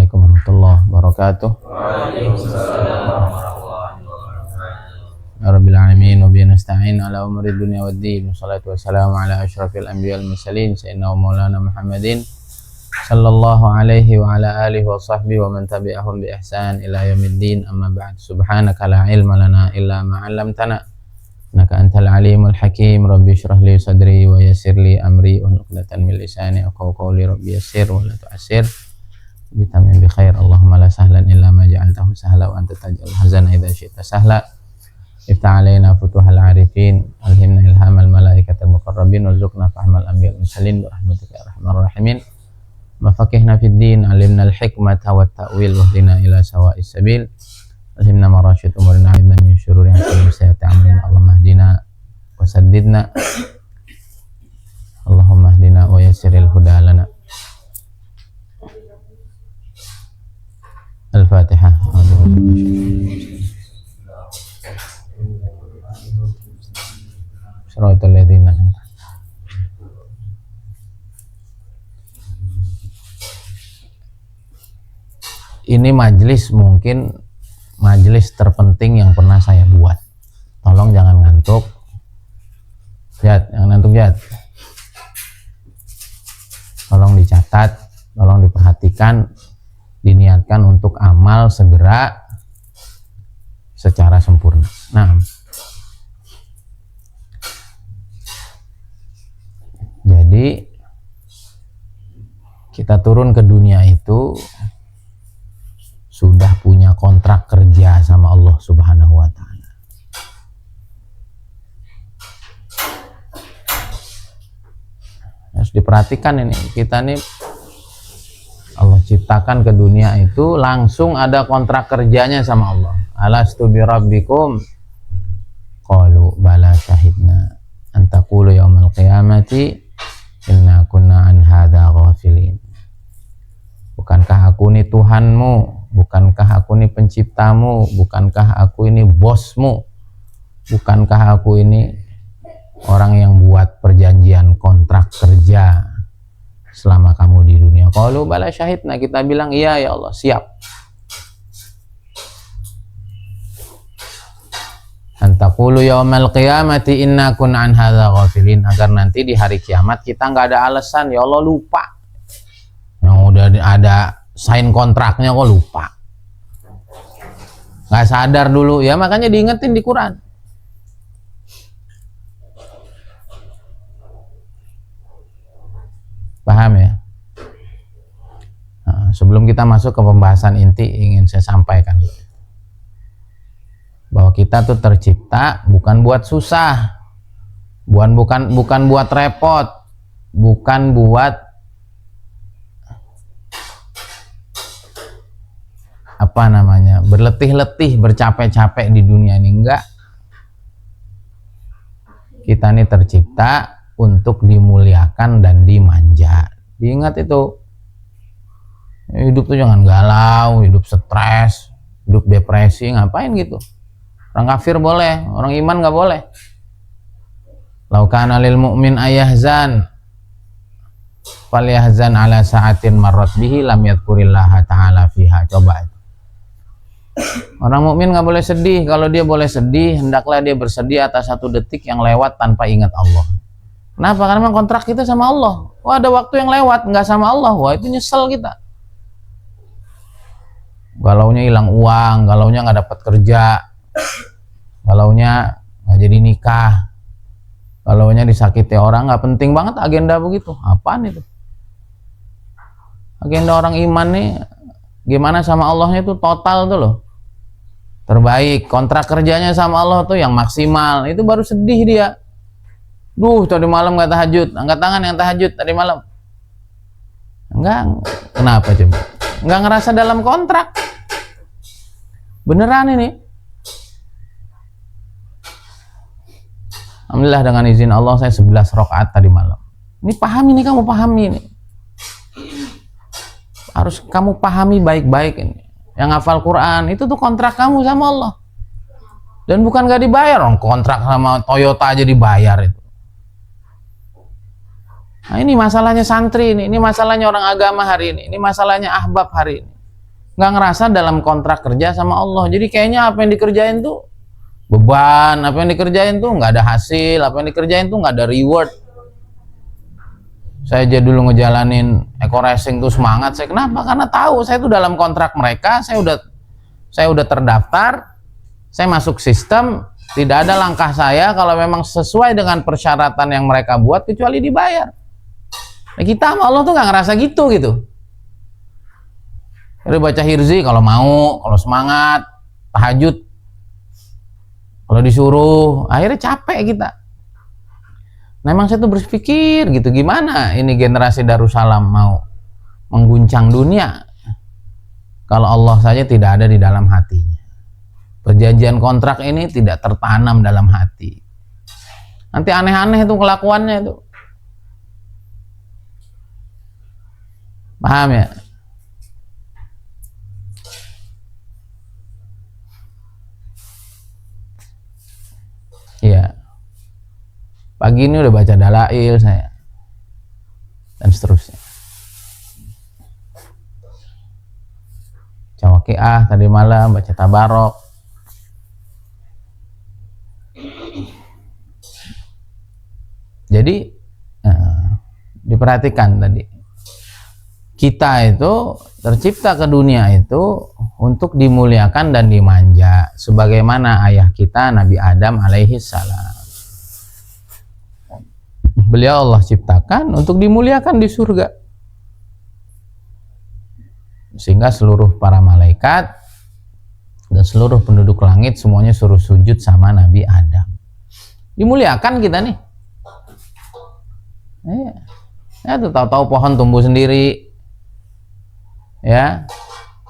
Assalamualaikum warahmatullahi wabarakatuh. Rabbil alamin wa bihi nasta'in ala umuri dunya waddin. Wassalatu wassalamu ala asyrafil anbiya wal mursalin sayyidina wa maulana Muhammadin sallallahu alaihi wa ala alihi wa sahbihi wa man tabi'ahum bi ihsan ila yaumiddin. Amma ba'd. Subhanaka la ilma lana illa ma 'allamtana innaka antal alimul hakim. Rabbi shrah li sadri wa yassir li amri wa uqdatan min lisani yafqahu qawli. Rabbi yassir wa la tu'assir bitamin bi khair. Allahumma la sahlan illa ma ja'altahu sahla wa anta taj'al hazana idza syi'ta sahla. Iftah alaina futuhal arifin, alhimna ilhamal malaikatil muqarrabin, warzuqna fahmal anbiya'il mursalin bi rahmatika ya arhamar rahimin. Mafaqihna fid din, alimna al hikmata wat ta'wil, wahdina ila sawa'is sabil. Alhimna marasyid umurina, aidna min syururi anfusina wa sayyiati a'malina. Allahumma hdina wa saddidna. Allahumma hdina wa yassiril huda lana. Al-Fatihah. Shiratal ladzina. Ini majelis mungkin majelis terpenting yang pernah saya buat. Tolong jangan ngantuk. Jat, jangan ngantuk Jat. Tolong dicatat, tolong diperhatikan, diniatkan untuk amal segera secara sempurna. Nah, jadi kita turun ke dunia itu sudah punya kontrak kerja sama Allah Subhanahu wa ta'ala. Harus diperhatikan ini, kita nih Allah ciptakan ke dunia itu langsung ada kontrak kerjanya sama Allah. Alastu bi rabbikum? Qalu bala syahidna an taqulu yaumal qiyamati inna kunna an hadza ghafilin. Bukankah aku ini Tuhanmu? Bukankah aku ini penciptamu? Bukankah aku ini bosmu? Bukankah aku ini orang yang buat perjanjian kontrak kerja selama kamu di dunia? Qalu bala syahidna, kita bilang iya ya Allah, siap. Antaqulu yaumal qiyamati inna kunna an hadza ghafilin, agar nanti di hari kiamat kita nggak ada alasan, ya Allah lupa. Yang udah ada sign kontraknya kok lupa. Nggak sadar dulu, ya makanya diingetin di Quran. Paham ya? Nah, sebelum kita masuk ke pembahasan inti, ingin saya sampaikan bahwa kita tuh tercipta bukan buat susah, bukan buat repot, bukan buat apa namanya berletih-letih, bercapek-capek di dunia ini. Enggak, kita ini tercipta untuk dimuliakan dan dimanja. Diingat itu. Hidup tuh jangan galau, hidup stres, hidup depresi, ngapain gitu. Orang kafir boleh, orang iman nggak boleh. Lau kana lil mu'min ayahzan falyahzan ala sa'atin marrat bihi lam yadhkurillaha ta'ala fiha. Coba itu. Orang mukmin nggak boleh sedih. Kalau dia boleh sedih, hendaklah dia bersedih atas satu detik yang lewat tanpa ingat Allah. Kenapa? Karena memang kontrak kita sama Allah. Wah, ada waktu yang lewat nggak sama Allah, wah itu nyesel kita. Galaunya hilang uang, galaunya nggak dapat kerja, galaunya nggak jadi nikah, galaunya disakiti orang. Nggak penting banget agenda begitu. Apaan itu? Agenda orang iman nih gimana sama Allahnya itu total tuh loh, terbaik. Kontrak kerjanya sama Allah tuh yang maksimal. Itu baru sedih dia. Duh, tadi malam nggak tahajud. Angkat tangan yang tahajud tadi malam. Enggak. Kenapa coba? Nggak ngerasa dalam kontrak. Beneran ini. Alhamdulillah dengan izin Allah saya 11 rakaat tadi malam. Ini pahami nih, kamu pahami ini. Harus kamu pahami baik-baik ini. Yang hafal Quran itu tuh kontrak kamu sama Allah. Dan bukan gak dibayar, orang kontrak sama Toyota aja dibayar itu. Nah, ini masalahnya santri ini masalahnya orang agama hari ini masalahnya ahbab hari ini. nggak ngerasa dalam kontrak kerja sama Allah. Jadi kayaknya apa yang dikerjain tuh beban, apa yang dikerjain tuh nggak ada hasil, apa yang dikerjain tuh nggak ada reward. Saya aja dulu ngejalanin Eko Racing tuh semangat. Saya kenapa? Karena tahu saya tuh dalam kontrak mereka, saya udah terdaftar, saya masuk sistem, tidak ada langkah saya kalau memang sesuai dengan persyaratan yang mereka buat kecuali dibayar. Nah, kita sama Allah tuh nggak ngerasa gitu. Jadi baca hirzi kalau mau, kalau semangat, tahajud, kalau disuruh, akhirnya capek kita. Nah, emang saya tuh berpikir gitu, gimana ini generasi Darussalam mau mengguncang dunia kalau Allah saja tidak ada di dalam hatinya. Perjanjian kontrak ini tidak tertanam dalam hati. Nanti aneh-aneh itu kelakuannya itu. Paham ya? Iya. Pagi ini udah baca dalail saya. Dan seterusnya. Cawaqiah tadi malam, baca tabarok. Jadi diperhatikan tadi. Kita itu tercipta ke dunia itu untuk dimuliakan dan dimanja sebagaimana ayah kita Nabi Adam alaihi salam. Beliau Allah ciptakan untuk dimuliakan di surga. Sehingga seluruh para malaikat dan seluruh penduduk langit semuanya suruh sujud sama Nabi Adam. Dimuliakan kita nih. Ya tuh tahu-tahu pohon tumbuh sendiri. Ya,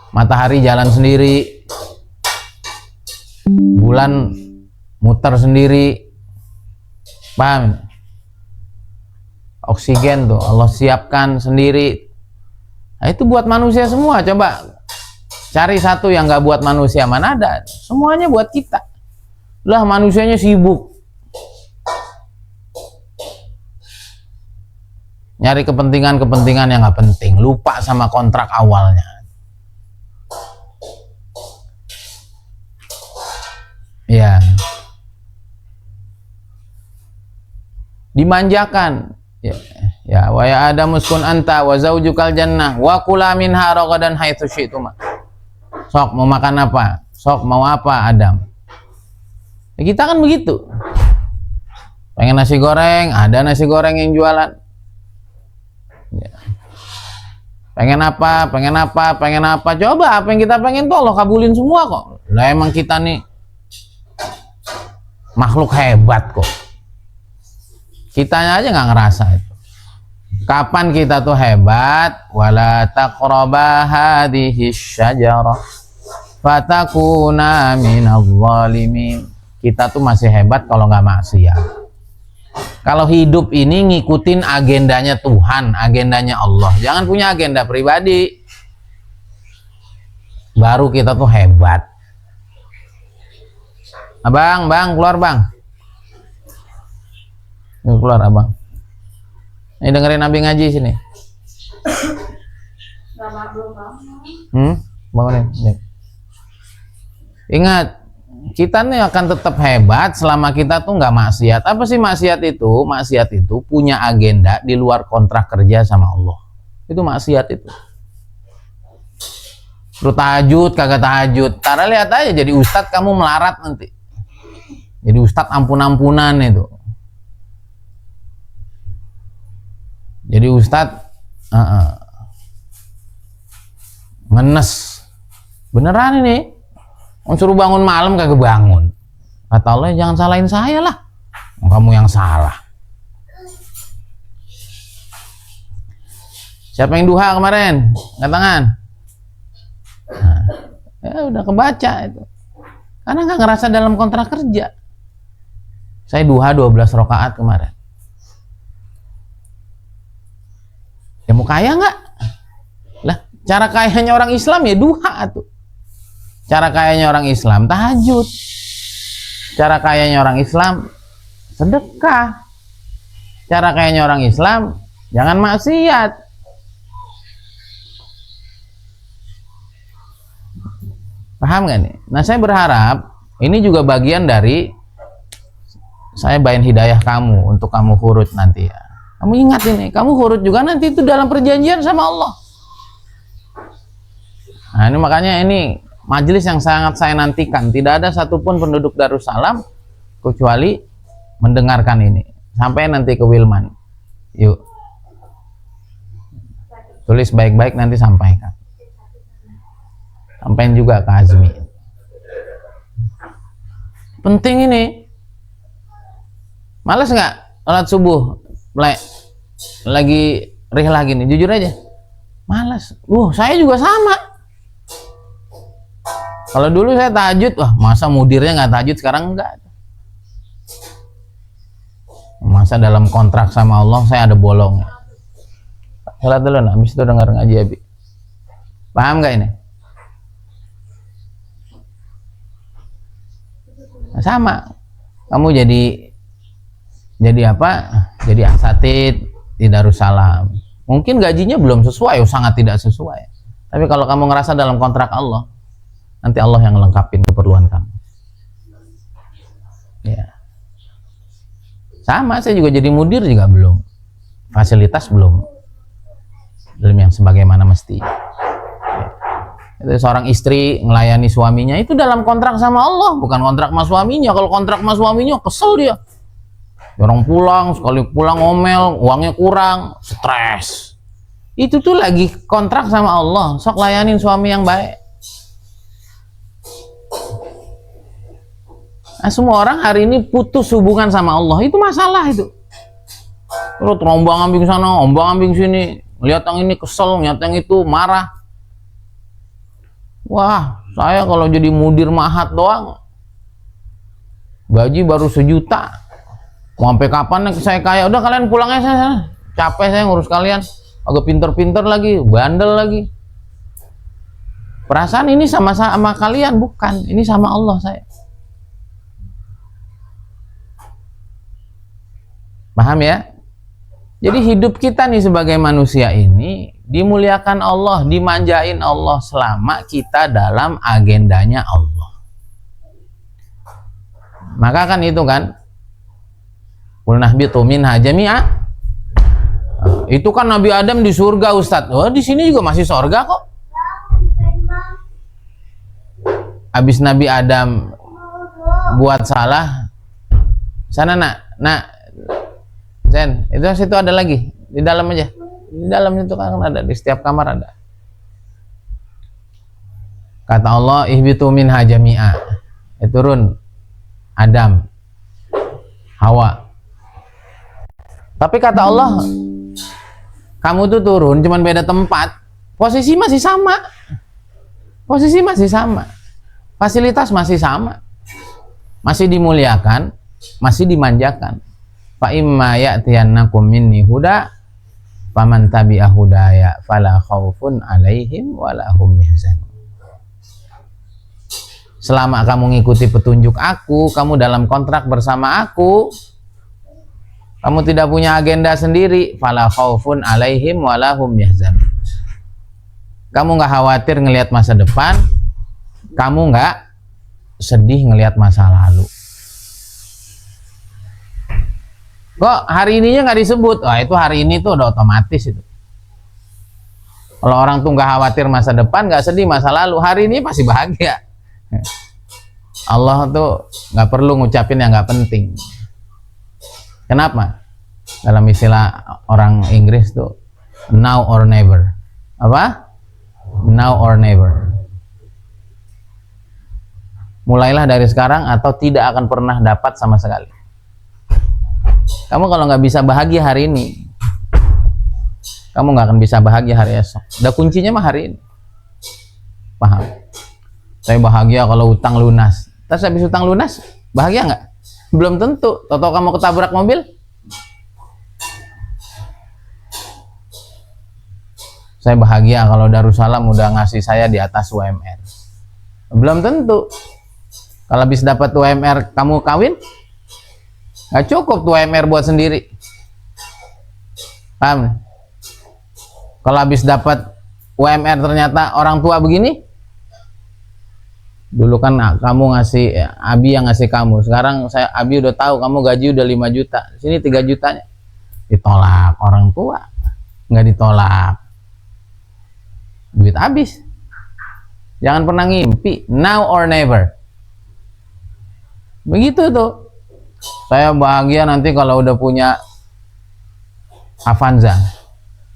matahari jalan sendiri, bulan muter sendiri, paham? Oksigen tuh Allah siapkan sendiri. Nah, itu buat manusia semua. Coba cari satu yang nggak buat manusia, mana ada? Semuanya buat kita. Lah manusianya sibuk nyari kepentingan-kepentingan yang nggak penting, lupa sama kontrak awalnya. Ya, dimanjakan. Ya, wa ya Adam uskun anta wa zaujukal jannah wa kula minha ragadan haitsu syi'tuma. Sok mau makan apa? Sok mau apa Adam? Ya, kita kan begitu. Pengen nasi goreng, ada nasi goreng yang jualan. Ya. Pengen apa, coba apa yang kita pengen tuh Allah kabulin semua kok. Lah emang kita nih makhluk hebat kok. Kitanya aja nggak ngerasa itu. Kapan kita tuh hebat? Wala taqraba hadhihi syajarah fatakuna minadh dhalimin. Kita tuh masih hebat kalau nggak maksiat. Kalau hidup ini ngikutin agendanya Tuhan, agendanya Allah. Jangan punya agenda pribadi. Baru kita tuh hebat. Abang, keluar bang. Keluar abang. Ini dengerin Nabi ngaji sini. Bangunin. Ingat, kita nih akan tetap hebat selama kita tuh nggak maksiat. Apa sih maksiat itu? Maksiat itu punya agenda di luar kontrak kerja sama Allah. Itu maksiat itu. Terus tahajud, kagak tahajud. Tara lihat aja jadi ustadz kamu melarat nanti. Jadi ustadz ampun-ampunan itu. Jadi ustadz ngenes. Beneran ini. Suruh bangun malam kagak bangun. Kata Allah, jangan salahin saya lah. Kamu yang salah. Siapa yang duha kemarin? Angkat tangan. Nah, ya udah kebaca itu. Karena nggak ngerasa dalam kontrak kerja. Saya duha 12 rakaat kemarin. Ya mau kaya nggak? Lah, cara kayanya orang Islam ya duha tuh. Cara kayanya orang Islam tahajud. Cara kayanya orang Islam sedekah. Cara kayanya orang Islam jangan maksiat. Paham nggak nih? Nah, saya berharap ini juga bagian dari saya bayin hidayah kamu untuk kamu hurut nanti ya. Kamu ingat ini, kamu hurut juga nanti itu dalam perjanjian sama Allah. Nah, ini makanya ini majelis yang sangat saya nantikan. Tidak ada satupun penduduk Darussalam kecuali mendengarkan ini. Sampai nanti ke Wilman. Yuk. Tulis baik-baik nanti sampaikan. Sampaikan juga ke Azmi. Penting ini. Males nggak sholat subuh? Lagi rihlah gini, jujur aja. Males. Saya juga sama. Kalau dulu saya tahajud, wah masa mudirnya nggak tahajud, sekarang enggak. Masa dalam kontrak sama Allah saya ada bolong. Sholat dulu, nah, habis itu dengar ngaji Abi. Paham nggak ini? Nah, sama. Kamu jadi apa? Jadi asatid di Darussalam. Mungkin gajinya belum sesuai, sangat tidak sesuai. Tapi kalau kamu ngerasa dalam kontrak Allah, nanti Allah yang lengkapin keperluan kamu. Ya. Sama, saya juga jadi mudir juga belum. Fasilitas belum yang sebagaimana mesti. Itu seorang istri melayani suaminya itu dalam kontrak sama Allah, bukan kontrak sama suaminya. Kalau kontrak sama suaminya kesel dia. Orang pulang, sekali pulang ngomel, uangnya kurang, stres. Itu tuh lagi kontrak sama Allah, sok layanin suami yang baik. Nah, semua orang hari ini putus hubungan sama Allah, itu masalah itu. Terus terombang-ambing sana, ombang-ambing sini, lihat yang ini kesel, lihat yang itu marah. Wah, saya kalau jadi mudir mahat doang, gaji baru 1 juta. Mau sampai kapan saya kaya? Udah kalian pulang aja, saya capek, saya ngurus kalian. Agak pinter-pinter lagi, bandel lagi. Perasaan ini sama kalian, bukan. Ini sama Allah saya. Paham ya? Jadi hidup kita nih sebagai manusia ini dimuliakan Allah, dimanjain Allah selama kita dalam agendanya Allah. Maka kan itu kan, qulna ihbitu minha jami'a. Itu kan Nabi Adam di surga, Ustadz. Oh, di sini juga masih surga kok. Habis Nabi Adam buat salah, sana nak Zen, itu situ ada lagi di dalam aja. Di dalam itu kan ada, di setiap kamar ada. Kata Allah, ihbitu minha jami'a. Turun Adam, Hawa. Tapi kata Allah, kamu tuh turun cuman beda tempat, posisi masih sama. Posisi masih sama. Fasilitas masih sama. Masih dimuliakan, masih dimanjakan. Fa imma ya'tiyannakum minni huda faman tabi'a hudaya fala khaufun 'alaihim wala hum yahzanun. Selama kamu ngikuti petunjuk aku, kamu dalam kontrak bersama aku, kamu tidak punya agenda sendiri, fala khaufun 'alaihim wala hum yahzanun. Kamu nggak khawatir ngelihat masa depan, kamu nggak sedih ngelihat masa lalu. Kok hari ininya nggak disebut? Wah, itu hari ini tuh udah otomatis itu. Kalau orang tuh nggak khawatir masa depan, nggak sedih masa lalu, hari ini pasti bahagia. Allah tuh nggak perlu ngucapin yang nggak penting. Kenapa? Dalam istilah orang Inggris tuh now or never. Apa? Now or never. Mulailah dari sekarang atau tidak akan pernah dapat sama sekali. Kamu kalau nggak bisa bahagia hari ini, kamu nggak akan bisa bahagia hari esok. Udah kuncinya mah hari ini. Paham? Saya bahagia kalau utang lunas. Terus habis utang lunas, bahagia nggak? Belum tentu. Toto kamu ketabrak mobil. Saya bahagia kalau Darussalam udah ngasih saya di atas UMR. Belum tentu. Kalau habis dapat UMR kamu kawin, nggak cukup tuh UMR buat sendiri. Paham? Kalau habis dapat UMR ternyata orang tua begini, Dulu kan kamu ngasih, Abi yang ngasih kamu. Sekarang Abi udah tahu kamu gaji udah 5 juta. Sini 3 jutanya. Ditolak orang tua. Nggak ditolak. Duit habis. Jangan pernah ngimpi. Now or never. Begitu tuh. Saya bahagia nanti kalau udah punya Avanza.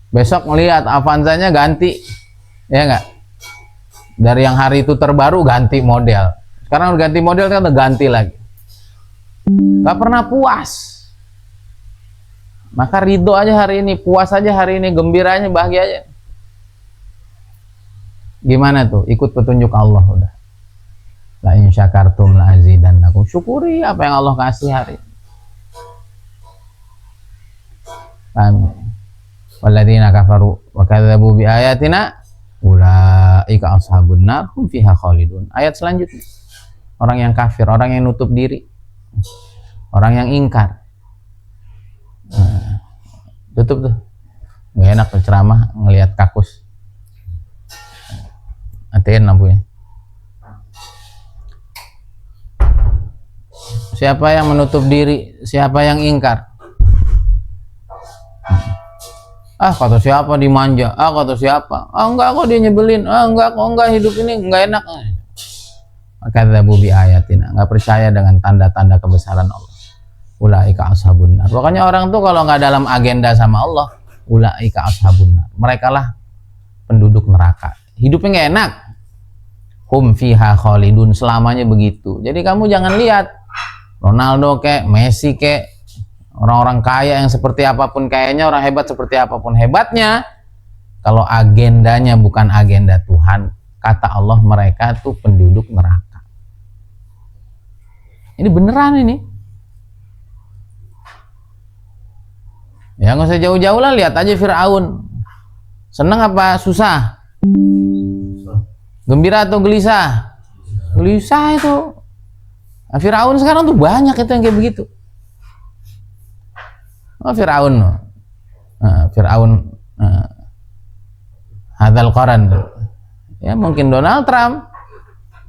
Besok ngelihat Avanzanya ganti. Ya nggak? Dari yang hari itu terbaru ganti model. Sekarang udah ganti model kan udah ganti lagi. Gak pernah puas. Maka ridho aja hari ini, puas aja hari ini, gembiranya, bahagia aja. Gimana tuh? Ikut petunjuk Allah udah. La in syakartum la azidannakum. Syukuri apa yang Allah kasih hari ini. Paham? Walladzina kafaru wa kadzdzabu bi ayatina ulaika ashabun nar hum fiha khalidun. Ayat selanjutnya. Orang yang kafir, orang yang nutup diri, orang yang ingkar. Tutup tuh. Nggak enak tuh ceramah ngelihat kakus. Matiin lampunya. Siapa yang menutup diri, siapa yang ingkar? Kata siapa dimanja, kata siapa, enggak kok dia nyebelin, enggak kok, enggak, hidup ini enggak enak. Maka dzabbu bi ayatina, enggak percaya dengan tanda-tanda kebesaran Allah. Ulaika ashabun nar. Pokoknya orang tuh kalau enggak dalam agenda sama Allah, ulaika ashabun nar. Mereka lah penduduk neraka. Hidupnya enggak enak. Hum fiha khalidun, selamanya begitu. Jadi kamu jangan lihat Ronaldo kek, Messi kek, orang-orang kaya yang seperti apapun kayaknya, orang hebat seperti apapun hebatnya, kalau agendanya bukan agenda Tuhan, kata Allah mereka tuh penduduk neraka. Ini beneran ini. Ya nggak usah jauh-jauh lah, lihat aja Fir'aun. Seneng apa susah? Gembira atau gelisah? Gelisah itu. Nah, Fir'aun sekarang tuh banyak itu yang kayak begitu. Fir'aun hadzal qaran, ya mungkin Donald Trump,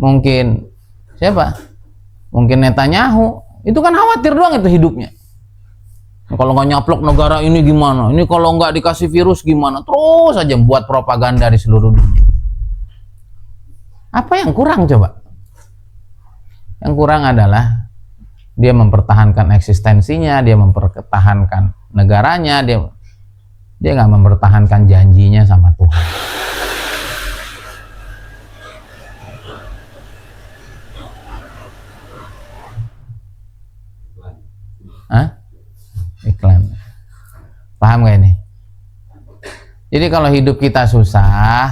mungkin siapa, mungkin Netanyahu, itu kan khawatir doang itu hidupnya. Kalau nggak nyaplok negara ini gimana, ini kalau nggak dikasih virus gimana, terus aja buat propaganda di seluruh dunia. Apa yang kurang coba? Yang kurang adalah dia mempertahankan eksistensinya, dia mempertahankan negaranya, dia nggak mempertahankan janjinya sama Tuhan. Iklan. Paham gak ini? Jadi kalau hidup kita susah,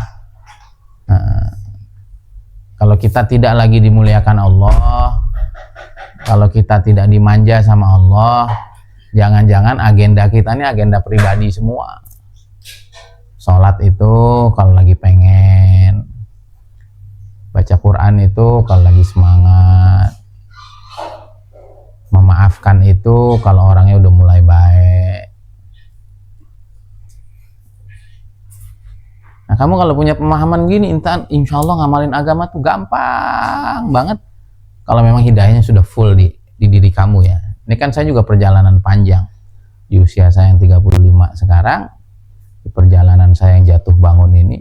kalau kita tidak lagi dimuliakan Allah, kalau kita tidak dimanja sama Allah, jangan-jangan agenda kita ini agenda pribadi semua. Sholat itu kalau lagi pengen, baca Quran itu kalau lagi semangat, memaafkan itu kalau orangnya udah mulai baik. Nah kamu kalau punya pemahaman gini, insya Allah ngamalin agama tuh gampang banget. Kalau memang hidayahnya sudah full di diri kamu ya. Ini kan saya juga perjalanan panjang. Di usia saya yang 35 sekarang, di perjalanan saya yang jatuh bangun ini,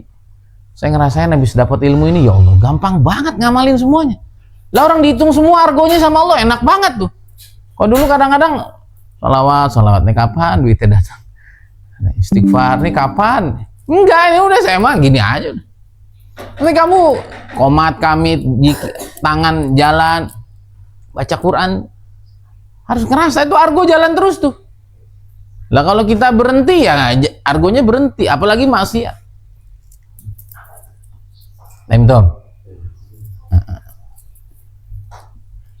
saya ngerasain habis dapat ilmu ini, ya Allah, gampang banget ngamalin semuanya. Lah orang dihitung semua argonya sama Allah, enak banget tuh. Kalau dulu kadang-kadang salawat nih kapan duitnya datang? Istighfar nih kapan? Enggak, ini udah saya mah gini aja. Nanti kamu komat kami di tangan jalan baca Quran harus ngerasa itu argo jalan terus tuh. Lah kalau kita berhenti ya argonya berhenti, apalagi maksiat. Tom.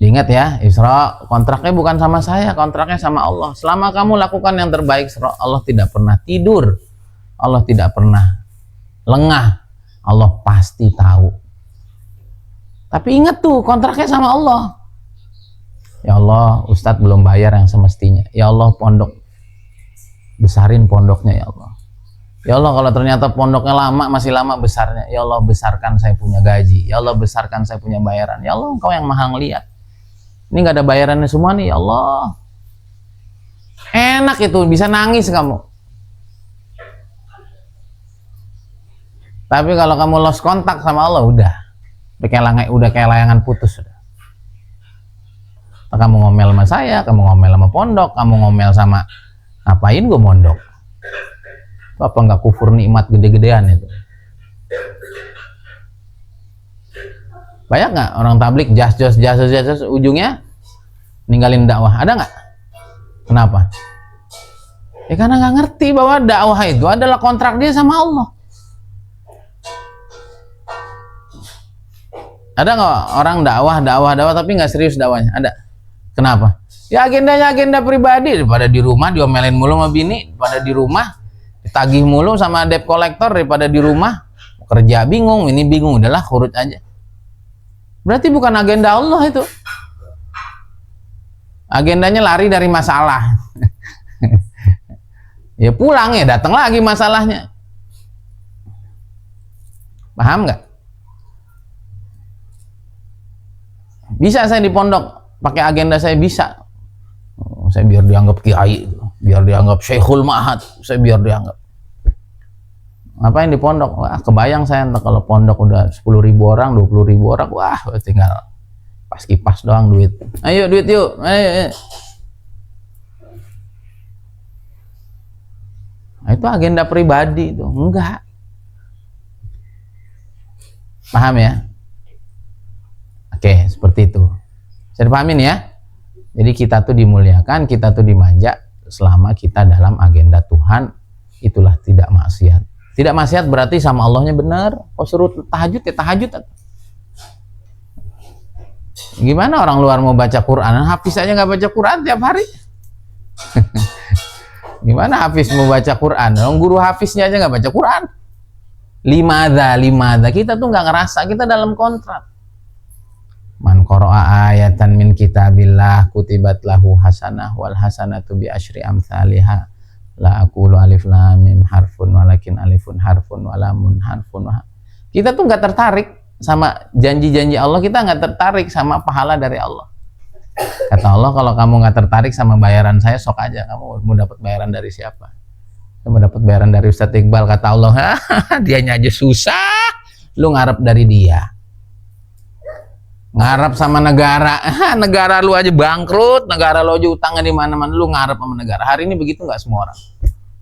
Ingat ya, Isra kontraknya bukan sama saya, kontraknya sama Allah. Selama kamu lakukan yang terbaik, Allah tidak pernah tidur, Allah tidak pernah lengah, Allah pasti tahu. Tapi ingat tuh kontraknya sama Allah. Ya Allah, Ustadz belum bayar yang semestinya. Ya Allah, pondok besarin pondoknya ya Allah. Ya Allah, kalau ternyata pondoknya lama, masih lama besarnya, ya Allah besarkan saya punya gaji, ya Allah besarkan saya punya bayaran, ya Allah Engkau yang maha ngeliat, ini nggak ada bayarannya semua nih, ya Allah. Enak itu, bisa nangis kamu. Tapi kalau kamu lost kontak sama Allah, udah kayak layangan putus. Sudah. Kamu ngomel sama saya, kamu ngomel sama pondok, kamu ngomel sama ngapain gue mondok? Apa nggak kufur nikmat gede-gedean itu? Banyak nggak orang tablik jas ujungnya ninggalin dakwah? Ada nggak? Kenapa? Ya karena nggak ngerti bahwa dakwah itu adalah kontrak dia sama Allah. Ada nggak orang dakwah tapi nggak serius dakwahnya? Ada. Kenapa? Ya agendanya agenda pribadi, daripada di rumah diomelin mulu sama bini, daripada di rumah ditagih mulu sama debt collector, daripada di rumah kerja bingung, ini bingung, udahlah urut aja. Berarti bukan agenda Allah itu. Agendanya lari dari masalah. Ya pulang ya, datang lagi masalahnya. Paham nggak? Bisa saya di pondok pakai agenda saya, bisa. Saya biar dianggap kiai, biar dianggap syekhul ma'had, saya biar dianggap. Ngapain di pondok? Wah, kebayang saya entah kalau pondok udah 10.000 orang, 20.000 orang, wah tinggal pas kipas doang duit. Ayo duit yuk, ayo. Nah, itu agenda pribadi itu, enggak. Paham ya? Oke, seperti itu. Saya dipahamin ya? Jadi kita tuh dimuliakan, kita tuh dimanja selama kita dalam agenda Tuhan, itulah tidak maksiat. Tidak maksiat berarti sama Allahnya benar. Oh suruh tahajud ya tahajud. Gimana orang luar mau baca Quran? Hafiz aja nggak baca Quran tiap hari. Gimana Hafiz mau baca Quran? Guru Hafiznya aja nggak baca Quran. Limada. Kita tuh nggak ngerasa, kita dalam kontrak. Man qara'a ayatan min kitabillah kutibat lahu hasanah wal hasanatu bi asyri amsalihha la aqulu alif lam mim harfun walakin alifun harfun wa lamun harfun. Kita tuh nggak tertarik sama janji-janji Allah, kita nggak tertarik sama pahala dari Allah. Kata Allah, kalau kamu nggak tertarik sama bayaran saya, sok aja kamu mau dapat bayaran dari siapa? Kamu dapat bayaran dari Ustadz Iqbal, kata Allah. Dianya aja susah, lu ngarep dari dia. Ngarep sama negara, negara lu aja bangkrut, negara lu aja utangnya di mana-mana, lu ngarep sama negara. Hari ini begitu nggak semua orang?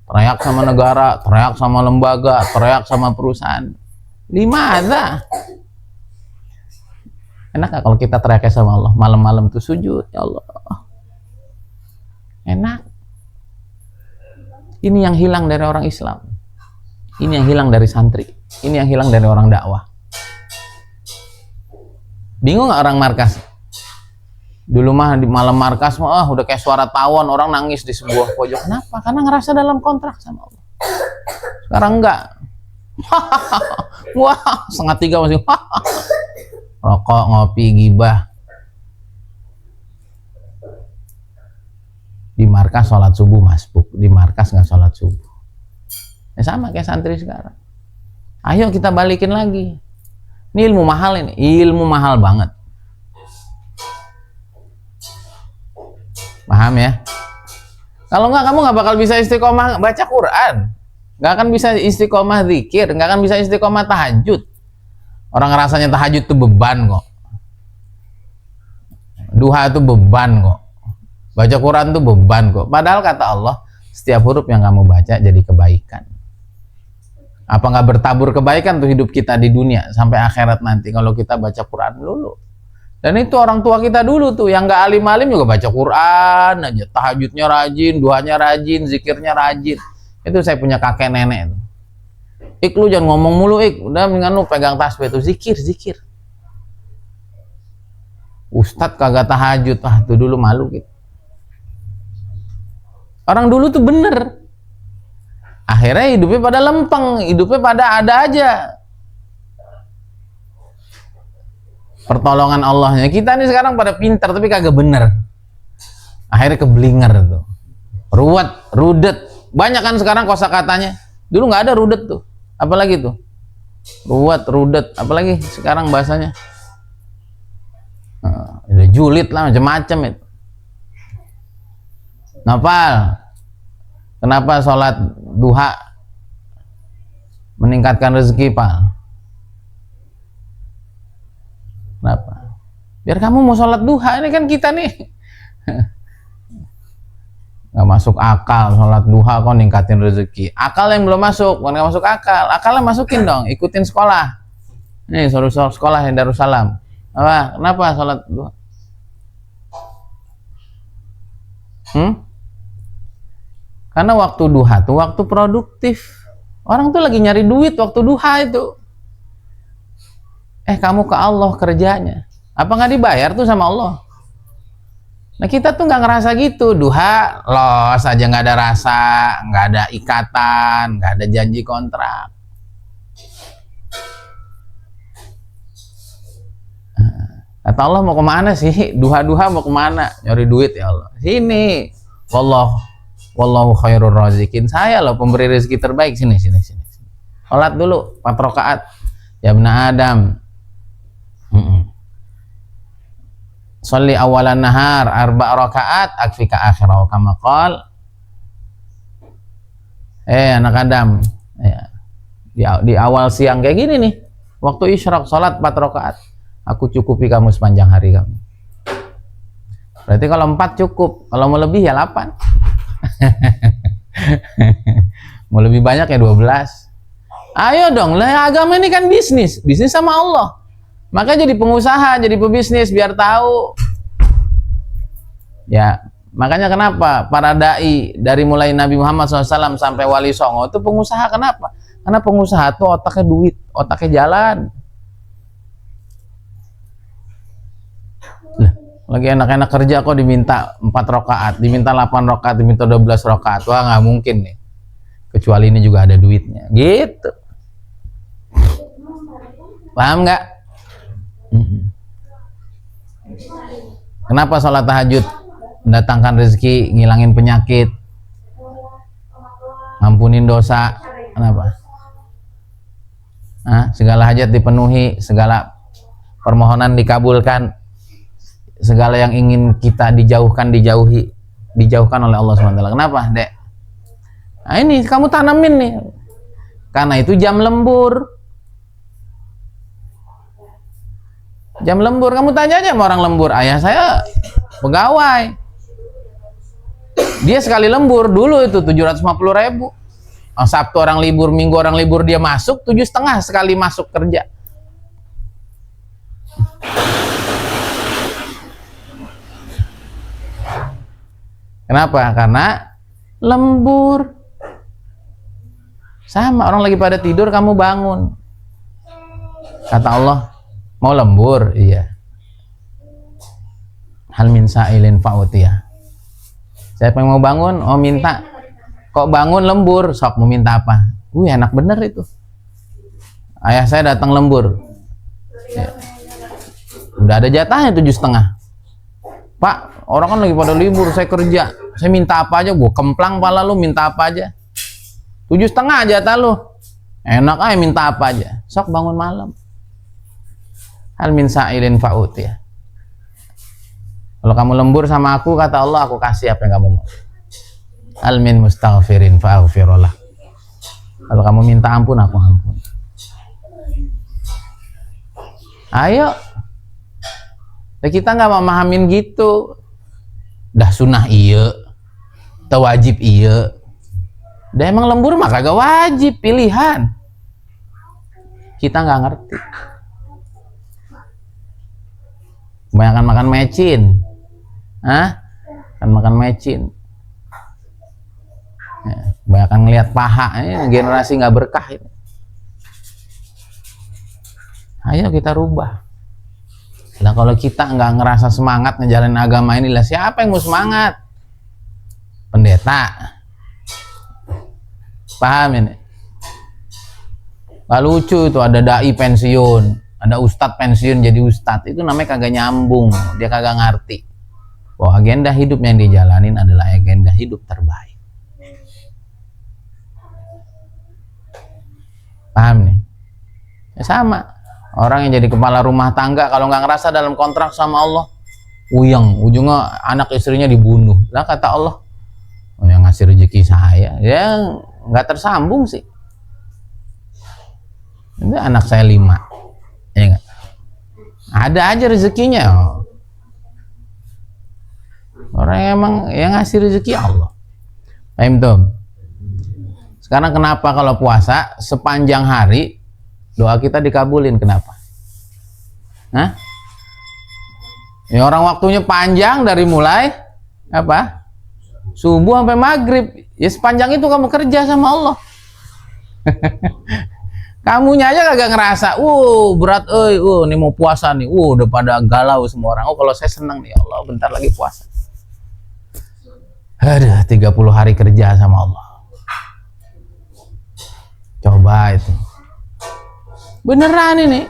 Teriak sama negara, teriak sama lembaga, teriak sama perusahaan. Limada? Enak gak kalau kita teriaknya sama Allah? Malam-malam tuh sujud, ya Allah. Enak. Ini yang hilang dari orang Islam. Ini yang hilang dari santri. Ini yang hilang dari orang dakwah. Bingung nggak orang markas? Dulu mah di malam markas mah udah kayak suara tawon, orang nangis di sebuah pojok. Kenapa? Karena ngerasa dalam kontrak sama Allah. Sekarang enggak. Wah, 2:30 masih. Rokok, ngopi, gibah. Di markas sholat subuh masbuk, di markas nggak sholat subuh. Ya sama kayak santri sekarang. Ayo kita balikin lagi. Ini ilmu mahal, ini ilmu mahal banget. Paham ya? Kalau nggak, kamu nggak bakal bisa istiqomah baca Quran, nggak akan bisa istiqomah zikir, nggak akan bisa istiqomah tahajud. Orang rasanya tahajud itu beban kok, duha itu beban kok, baca Quran itu beban kok. Padahal kata Allah, setiap huruf yang kamu baca jadi kebaikan. Apa nggak bertabur kebaikan tuh hidup kita di dunia sampai akhirat nanti kalau kita baca Quran dulu. Dan itu orang tua kita dulu tuh yang nggak alim-alim juga baca Quran aja, tahajudnya rajin, duhanya rajin, zikirnya rajin. Itu saya punya kakek nenek tuh. Ik, lu jangan ngomong mulu Ik, udah mendingan lu pegang tasbih tuh, zikir. Ustadz kagak tahajud, tuh dulu malu gitu. Orang dulu tuh bener. Akhirnya hidupnya pada lempeng, hidupnya pada ada aja. Pertolongan Allahnya. Kita nih sekarang pada pintar tapi kagak bener. Akhirnya keblinger tuh. Ruwet, rudet. Banyak kan sekarang kosakatanya. Dulu nggak ada rudet tuh. Apalagi tuh? Ruwet, rudet, apalagi sekarang bahasanya. Udah julid lah, macam-macam itu. Nopal, kenapa sholat duha meningkatkan rezeki, Pal? Kenapa? Biar kamu mau sholat duha, ini kan kita nih nggak masuk akal sholat duha kok ningkatin rezeki. Akal yang belum masuk, bukan nggak masuk akal. Akalnya masukin dong, ikutin sekolah. Nih suruh sekolah yang Darussalam. Apa? Kenapa sholat duha? Karena waktu duha tuh waktu produktif. Orang tuh lagi nyari duit waktu duha itu. Kamu ke Allah kerjanya. Apa nggak dibayar tuh sama Allah? Nah kita tuh nggak ngerasa gitu. Duha los aja, nggak ada rasa, nggak ada ikatan, nggak ada janji kontrak. Kata Allah, mau kemana sih? Duha-duha mau kemana? Nyari duit ya Allah. Sini. Wallahu khairur razikin. Saya loh pemberi rezeki terbaik. Sini. Sholat dulu 4 rakaat. Ya bna Adam. Sholli awalan nahar 4 rakaat akfika akhirah kama qala. Anak Adam. Ya. Di awal siang kayak gini nih. Waktu isyraq sholat 4 rakaat. Aku cukupi kamu sepanjang hari kamu. Berarti kalau 4 cukup. Kalau mau lebih ya 8. Mau lebih banyak ya 12. Ayo dong, lah agama ini kan bisnis sama Allah. Maka jadi pengusaha, jadi pebisnis biar tahu. Ya, makanya kenapa para dai dari mulai Nabi Muhammad SAW sampai Wali Songo itu pengusaha. Kenapa? Karena pengusaha tuh otaknya duit, otaknya jalan. Lah, lagi enak-enak kerja kok diminta 4 rakaat, diminta 8 rakaat, diminta 12 rakaat. Wah, nggak mungkin nih. Kecuali ini juga ada duitnya. Gitu. Paham nggak? Kenapa sholat tahajud mendatangkan rezeki, ngilangin penyakit, ngampunin dosa? Kenapa? Segala hajat dipenuhi, segala permohonan dikabulkan, segala yang ingin kita dijauhkan dijauhkan oleh Allah SWT. Kenapa, Dek? Nah ini kamu tanamin nih. Karena itu jam lembur. Jam lembur, kamu tanya aja sama orang lembur. Ayah saya pegawai. Dia sekali lembur dulu itu 750.000. Sabtu orang libur, Minggu orang libur, dia masuk 7,5 sekali masuk kerja. Kenapa? Karena lembur. Sama orang lagi pada tidur, kamu bangun. Kata Allah, mau lembur? Iya. Hal min sa'ilin fa'utiyah. Siapa yang mau bangun? Oh minta. Kok bangun lembur? Sok mau minta apa? Enak bener itu. Ayah saya datang lembur. Ya. Udah ada jatahnya 7,5. Pak, orang kan lagi pada libur, saya kerja. Saya minta apa aja, gua kemplang pala lu, minta apa aja. 7,5 jatah lu. Enak aja minta apa aja. Sok bangun malam. Hal min sa'ilin fa'utiyah. Kalau kamu lembur sama aku, kata Allah, aku kasih apa yang kamu mau. Hal min mustaghfirin fa'aghfirullah. Kalau kamu minta ampun, aku ampun. Ayo. Kita nggak memahamin gitu. Dah sunnah iya, teu wajib iya. Dah emang lembur mah kagak wajib, pilihan. Kita nggak ngerti. Kebanyakan makan mecin. Kan makan mecin. Ya, kebanyakan ngelihat paha. Ini generasi nggak berkah ini. Ayo kita rubah. Nah kalau kita nggak ngerasa semangat ngejalanin agama ini, lah siapa yang mau semangat? Pendeta. Paham ini? Gak lucu itu, ada dai pensiun, ada ustadz pensiun jadi ustadz. Itu namanya kagak nyambung. Dia kagak ngerti bahwa agenda hidup yang dijalanin adalah agenda hidup terbaik. Paham nih? Ya sama. Orang yang jadi kepala rumah tangga kalau nggak ngerasa dalam kontrak sama Allah, uyang, ujungnya anak istrinya dibunuh. Lah kata Allah, oh, yang ngasih rezeki saya, ya nggak tersambung sih. Ini anak saya 5, ya nggak? Ada aja rezekinya. Orang yang emang yang ngasih rezeki Allah. Paham tuh? Sekarang kenapa kalau puasa sepanjang hari doa kita dikabulin, kenapa? Hah? Ya orang waktunya panjang dari mulai apa? Subuh sampai maghrib. Ya sepanjang itu kamu kerja sama Allah. Kamunya aja kagak ngerasa, berat, ini mau puasa nih, udah pada galau semua orang. Kalau saya senang nih, Allah bentar lagi puasa. Ada 30 hari kerja sama Allah. Coba itu. Beneran ini.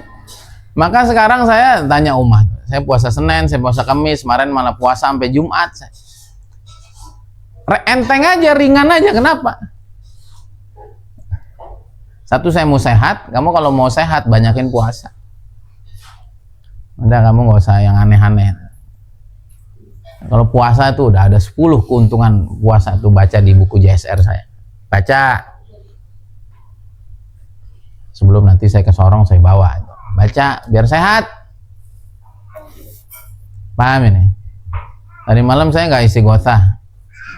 Maka sekarang saya tanya umat, saya puasa Senin, saya puasa Kamis, kemarin malah puasa sampai Jumat. Enteng aja, ringan aja, kenapa? Satu, saya mau sehat. Kamu kalau mau sehat banyakin puasa. Udah, kamu nggak usah yang aneh-aneh. Kalau puasa itu udah ada 10 keuntungan puasa tuh, baca di buku JSR saya. Baca. Sebelum nanti saya ke Sorong saya bawa. Baca biar sehat. Paham ini? Tadi malam saya nggak istighosah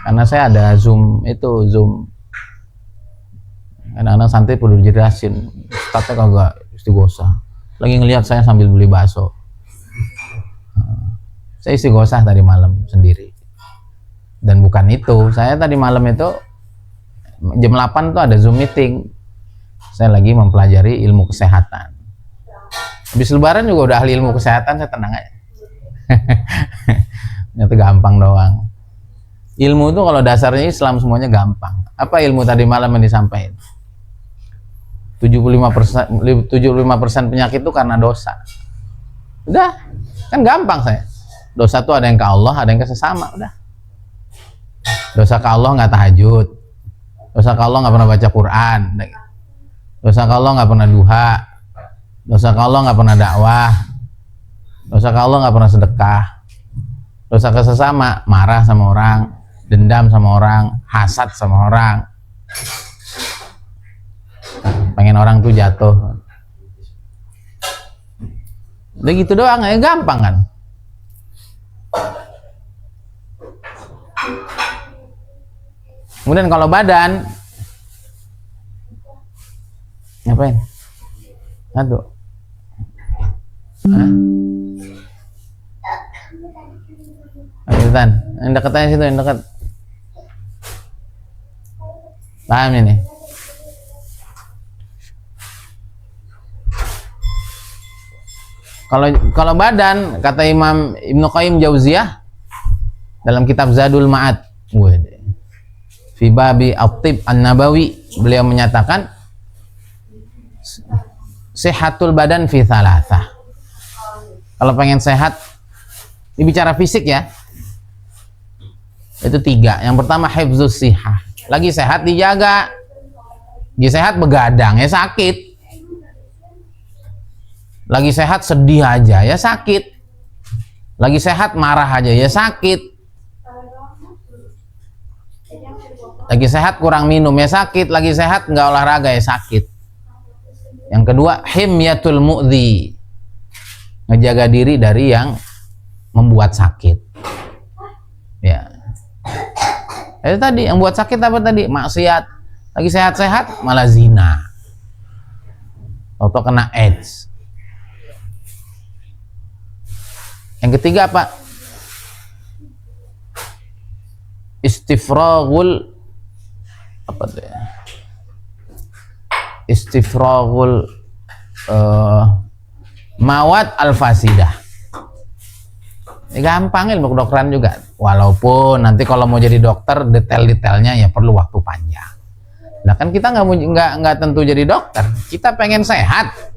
karena saya ada Zoom. Kadang-kadang santai perlu dijelasin, Ustadznya kagak istighosah, lagi ngelihat saya sambil beli bakso. Saya istighosah tadi malam sendiri. Dan bukan itu, saya tadi malam itu jam 8 tuh ada Zoom meeting. Saya lagi mempelajari ilmu kesehatan. Habis lebaran juga udah ahli ilmu kesehatan, saya tenang aja. Ternyata gampang doang. Ilmu itu kalau dasarnya Islam semuanya gampang. Apa ilmu tadi malam yang disampaikan? 75% penyakit itu karena dosa. Udah, kan gampang saya. Dosa tuh ada yang ke Allah, ada yang ke sesama, udah. Dosa ke Allah nggak tahajud. Dosa ke Allah nggak pernah baca Quran. Dosa ke Allah nggak pernah duha. Dosa ke Allah nggak pernah dakwah. Dosa ke Allah nggak pernah sedekah. Dosa ke sesama, marah sama orang, dendam sama orang, hasad sama orang, pengen orang tuh jatuh. Udah gitu doang, ya gampang kan. Kemudian kalau badan, ngapain? Satu. Tan, yang dekat aja situ, yang dekat. Paham ini? Kalau badan, kata Imam Ibnu Qayyim Jauziyah dalam kitab Zadul Ma'ad, fi babi at-tib an-nabawi, beliau menyatakan sehatul badan fi thalathah. Kalau pengen sehat, ini bicara fisik ya, itu 3. Yang pertama hifzus sihah, lagi sehat dijaga. Lagi sehat begadang ya sakit. Lagi sehat sedih aja ya sakit. Lagi sehat marah aja ya sakit. Lagi sehat kurang minum ya sakit. Lagi sehat nggak olahraga ya sakit. Yang kedua himyatul mu'dhi, ngejaga diri dari yang membuat sakit. Ya. Itu tadi yang buat sakit apa tadi? Maksiat. Lagi sehat-sehat malah zina. Atau kena AIDS. Yang ketiga apa? Istifraghul apa tuh ya? Istifraghul mawad al-fasidah. Gampang ilmu kedokteran juga. Walaupun nanti kalau mau jadi dokter detail-detailnya ya perlu waktu panjang. Nah kan kita nggak tentu jadi dokter. Kita pengen sehat.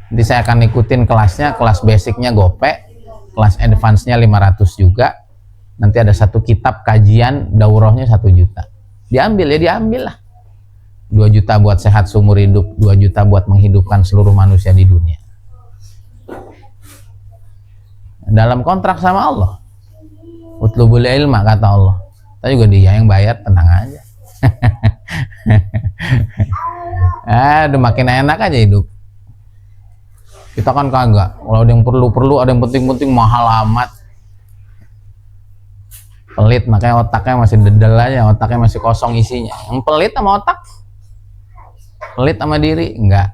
Nanti saya akan ikutin kelasnya, kelas basicnya gope, kelas advance-nya 500 juga. Nanti ada 1 kitab kajian daurahnya 1 juta. Diambil ya, diambil lah. 2 juta buat sehat seumur hidup, 2 juta buat menghidupkan seluruh manusia di dunia. Dalam kontrak sama Allah. Utlubul ilma kata Allah. Tapi juga dia yang bayar, tenang aja. Aduh, makin enak aja hidup. Kita kan kagak. Kalau ada yang perlu-perlu, ada yang penting-penting, mahal amat. Pelit, makanya otaknya masih dedel aja, otaknya masih kosong isinya. Yang pelit sama otak, pelit sama diri, enggak.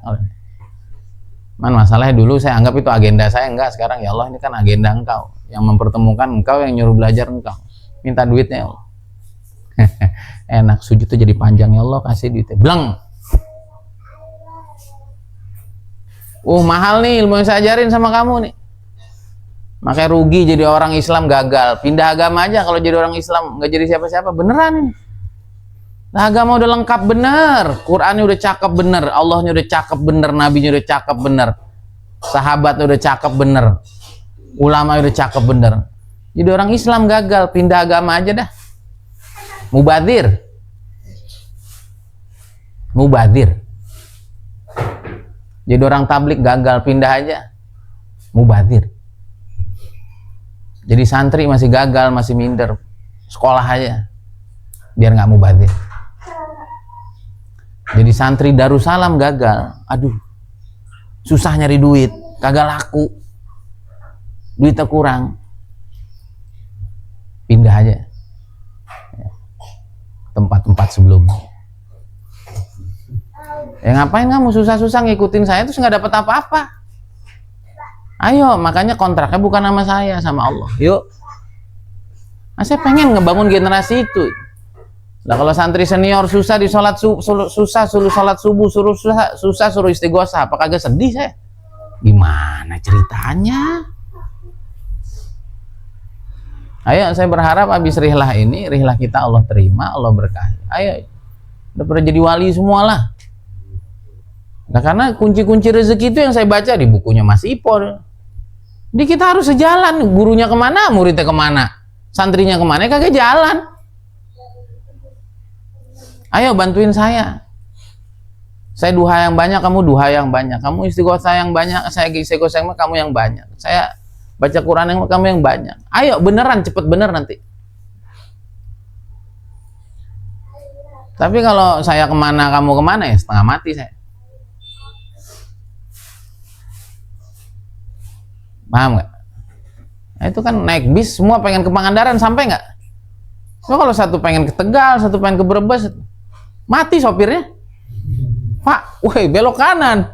Man, masalahnya dulu saya anggap itu agenda saya, enggak. Sekarang ya Allah, ini kan agenda engkau. Yang mempertemukan engkau, yang nyuruh belajar engkau. Minta duitnya ya Allah. Enak, sujud tuh jadi panjang ya Allah, kasih duitnya. Bleng. Mahal nih ilmu yang saya ajarin sama kamu nih. Makanya rugi jadi orang Islam, gagal. Pindah agama aja kalau jadi orang Islam, nggak jadi siapa-siapa. Beneran ini. Nah, agama udah lengkap bener. Qurannya udah cakep bener. Allahnya udah cakep bener. Nabinya udah cakep bener. Sahabatnya udah cakep bener. Ulama udah cakep bener. Jadi orang Islam gagal, pindah agama aja dah. Mubadir. Mubadir. Jadi orang tablik gagal, pindah aja. Mubadir. Jadi santri masih gagal, masih minder. Sekolah aja. Biar nggak mubadir. Jadi santri Darussalam gagal. Aduh. Susah nyari duit. Kagak laku. Duitnya kurang. Pindah aja. Tempat-tempat sebelumnya. Ya ngapain kamu susah-susah ngikutin saya terus nggak dapat apa-apa? Ayo, makanya kontraknya bukan sama saya, sama Allah. Yuk. Nah, saya pengen ngebangun generasi itu. Nah, kalau santri senior susah di sholat susah suruh sholat subuh, susah suruh istighosah, apa kagak sedih saya? Gimana ceritanya? Ayo, saya berharap habis rihlah ini, rihlah kita Allah terima, Allah berkahi. Ayo, udah pada jadi wali semua lah. Nah, karena kunci-kunci rezeki itu yang saya baca di bukunya Mas Ipo. Jadi kita harus sejalan, gurunya kemana, muridnya kemana, santrinya kemana, kagak jalan. Ayo bantuin saya. Saya duha yang banyak, kamu duha yang banyak. Kamu istighosah yang banyak, saya istighosah yang kamu yang banyak. Saya baca Quran yang kamu yang banyak. Ayo beneran, cepet bener nanti. Tapi kalau saya kemana, kamu kemana ya setengah mati saya. Paham nggak? Nah, itu kan naik bis semua pengen ke Pangandaran, sampai nggak? So, kalau satu pengen ke Tegal, satu pengen ke Brebes, mati sopirnya. Pak, woi belok kanan.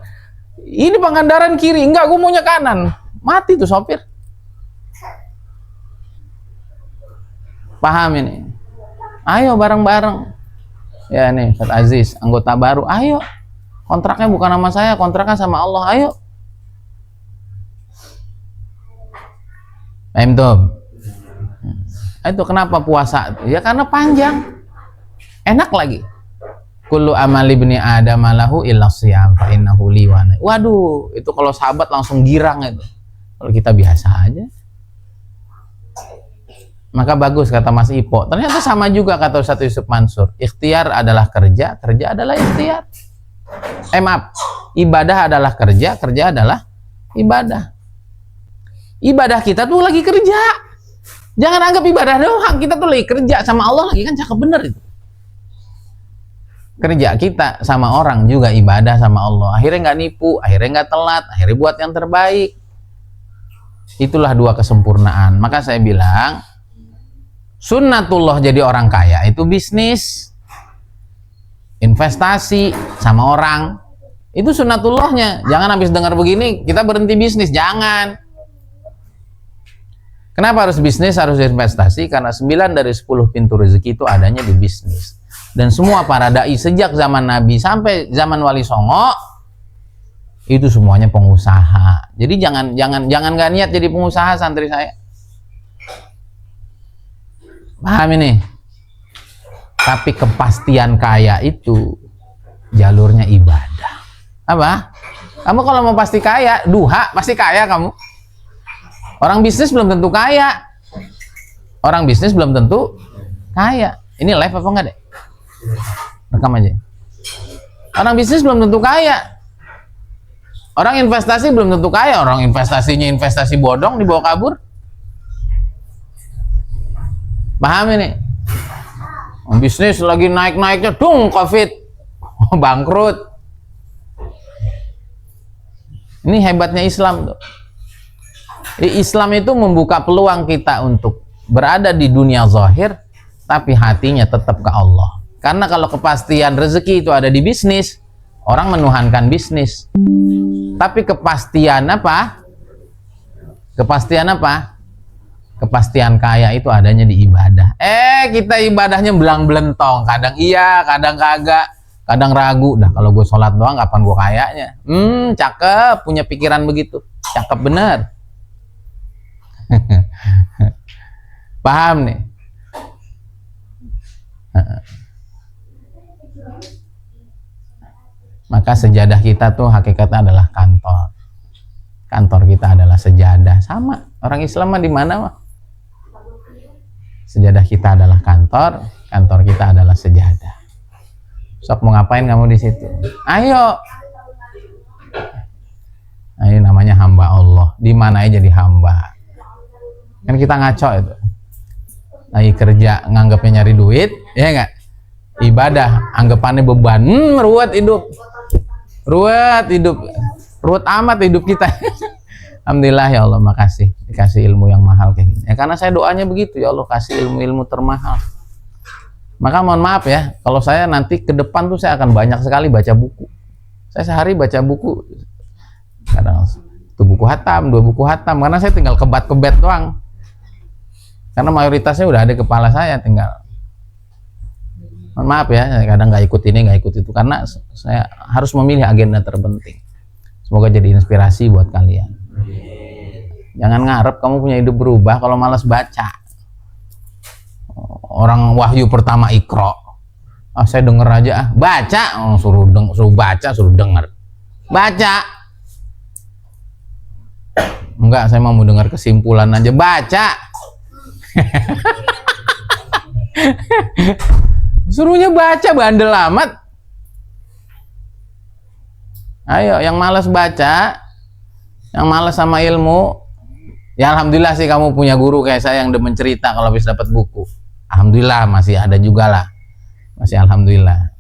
Ini Pangandaran kiri, enggak, gue maunya kanan. Mati tuh sopir. Paham ini? Ayo bareng-bareng. Ya nih, Ustaz Aziz, anggota baru. Ayo. Kontraknya bukan sama saya, kontraknya sama Allah. Ayo. Itu kenapa puasa? Ya karena panjang, enak lagi. Kullu amali ibni adam lahu illa shiyam fa innahu li wa. Waduh, itu kalau sahabat langsung girang itu. Kalau kita biasa aja. Maka bagus kata Mas Ipo. Ternyata sama juga kata Ustaz Yusuf Mansur. Ikhtiar adalah kerja, kerja adalah ikhtiar. Maaf, ibadah adalah kerja, kerja adalah ibadah. Ibadah kita tuh lagi kerja. Jangan anggap ibadah doang, kita tuh lagi kerja sama Allah lagi, kan cakep bener itu. Kerja kita sama orang juga ibadah sama Allah. Akhirnya nggak nipu, akhirnya nggak telat, akhirnya buat yang terbaik. Itulah dua kesempurnaan. Maka saya bilang, sunnatullah jadi orang kaya itu bisnis, investasi sama orang. Itu sunnatullahnya. Jangan habis dengar begini kita berhenti bisnis, jangan. Kenapa harus bisnis, harus investasi? Karena 9 dari 10 pintu rezeki itu adanya di bisnis. Dan semua para dai sejak zaman Nabi sampai zaman Wali Songo itu semuanya pengusaha. Jadi jangan nggak niat jadi pengusaha santri saya. Paham ini? Tapi kepastian kaya itu jalurnya ibadah. Apa? Kamu kalau mau pasti kaya, duha pasti kaya kamu. Orang bisnis belum tentu kaya. Orang bisnis belum tentu kaya. Ini live apa enggak deh? Rekam aja. Orang bisnis belum tentu kaya. Orang investasi belum tentu kaya. Orang investasinya investasi bodong dibawa kabur. Paham ini? Bisnis lagi naik-naiknya, COVID, bangkrut. Ini hebatnya Islam tuh. Islam itu membuka peluang kita untuk berada di dunia zahir, tapi hatinya tetap ke Allah. Karena kalau kepastian rezeki itu ada di bisnis, orang menuhankan bisnis. Tapi kepastian apa? Kepastian apa? Kepastian kaya itu adanya di ibadah. Kita ibadahnya belang-belentong. Kadang iya, kadang kagak, kadang ragu. Dah kalau gue sholat doang, kapan gue kayanya? Cakep, punya pikiran begitu. Cakep bener. Paham nih? Maka sejadah kita tuh hakikatnya adalah kantor. Kantor kita adalah sejadah. Sama, orang Islam mah di mana mah? Sejadah kita adalah kantor, kantor kita adalah sejadah. Sok mau ngapain kamu di situ? Ayo. Nah, ini namanya hamba Allah. Di mana aja jadi hamba. Kan kita ngaco itu. Lagi kerja nganggapnya nyari duit, ya enggak? Ibadah anggapannya beban. Ruwet hidup. Ruwet hidup. Ruwet amat hidup kita. Alhamdulillah ya Allah, makasih dikasih ilmu yang mahal kayak gini. Ya karena saya doanya begitu, ya Allah kasih ilmu-ilmu termahal. Maka mohon maaf ya, kalau saya nanti ke depan tuh saya akan banyak sekali baca buku. Saya sehari baca buku, kadang 1 buku hatam, 2 buku hatam, karena saya tinggal kebat-kebet doang. Karena mayoritasnya udah ada di kepala saya, tinggal. Mohon maaf ya, kadang nggak ikut ini, nggak ikut itu, karena saya harus memilih agenda terpenting. Semoga jadi inspirasi buat kalian. Jangan ngarep kamu punya hidup berubah kalau malas baca. Orang wahyu pertama Iqra. Saya denger aja baca. Suruh baca, suruh denger. Baca. Enggak, saya mau dengar kesimpulan aja. Baca. Suruhnya baca, bandel amat. Ayo, yang malas baca, yang malas sama ilmu, ya alhamdulillah sih kamu punya guru kayak saya yang demen cerita kalau habis dapat buku. Alhamdulillah masih ada juga lah, masih alhamdulillah.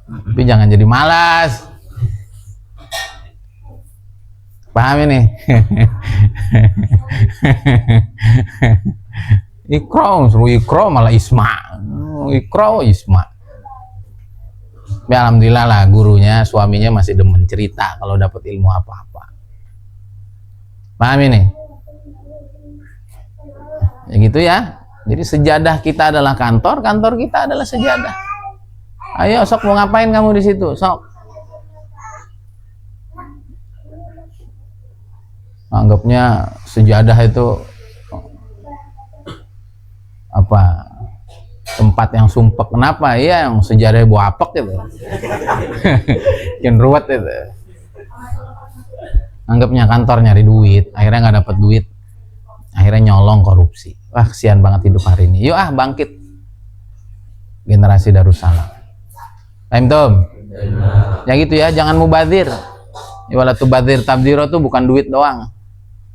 Tapi jangan jadi malas. Paham ini? Iqra, suruh Iqra malah Isma. Iqra Isma. Ya alhamdulillah lah, gurunya, suaminya masih demen cerita kalau dapat ilmu apa-apa. Paham ini? Ya gitu ya. Jadi sejadah kita adalah kantor, kantor kita adalah sejadah. Ayo sok mau ngapain kamu di situ? Sok. Anggapnya sejadah itu apa? Tempat yang sumpek. Kenapa? Iya, yang sejadah buah apek gitu. Yang ruwet itu. Anggapnya kantor nyari duit, akhirnya nggak dapat duit, akhirnya nyolong, korupsi. Wah, kesian banget hidup hari ini. Yuk bangkit. Generasi Darussalam. Paham Tom? Ya gitu ya, jangan mubazir. Wala tubadzir tabdzira tuh bukan duit doang.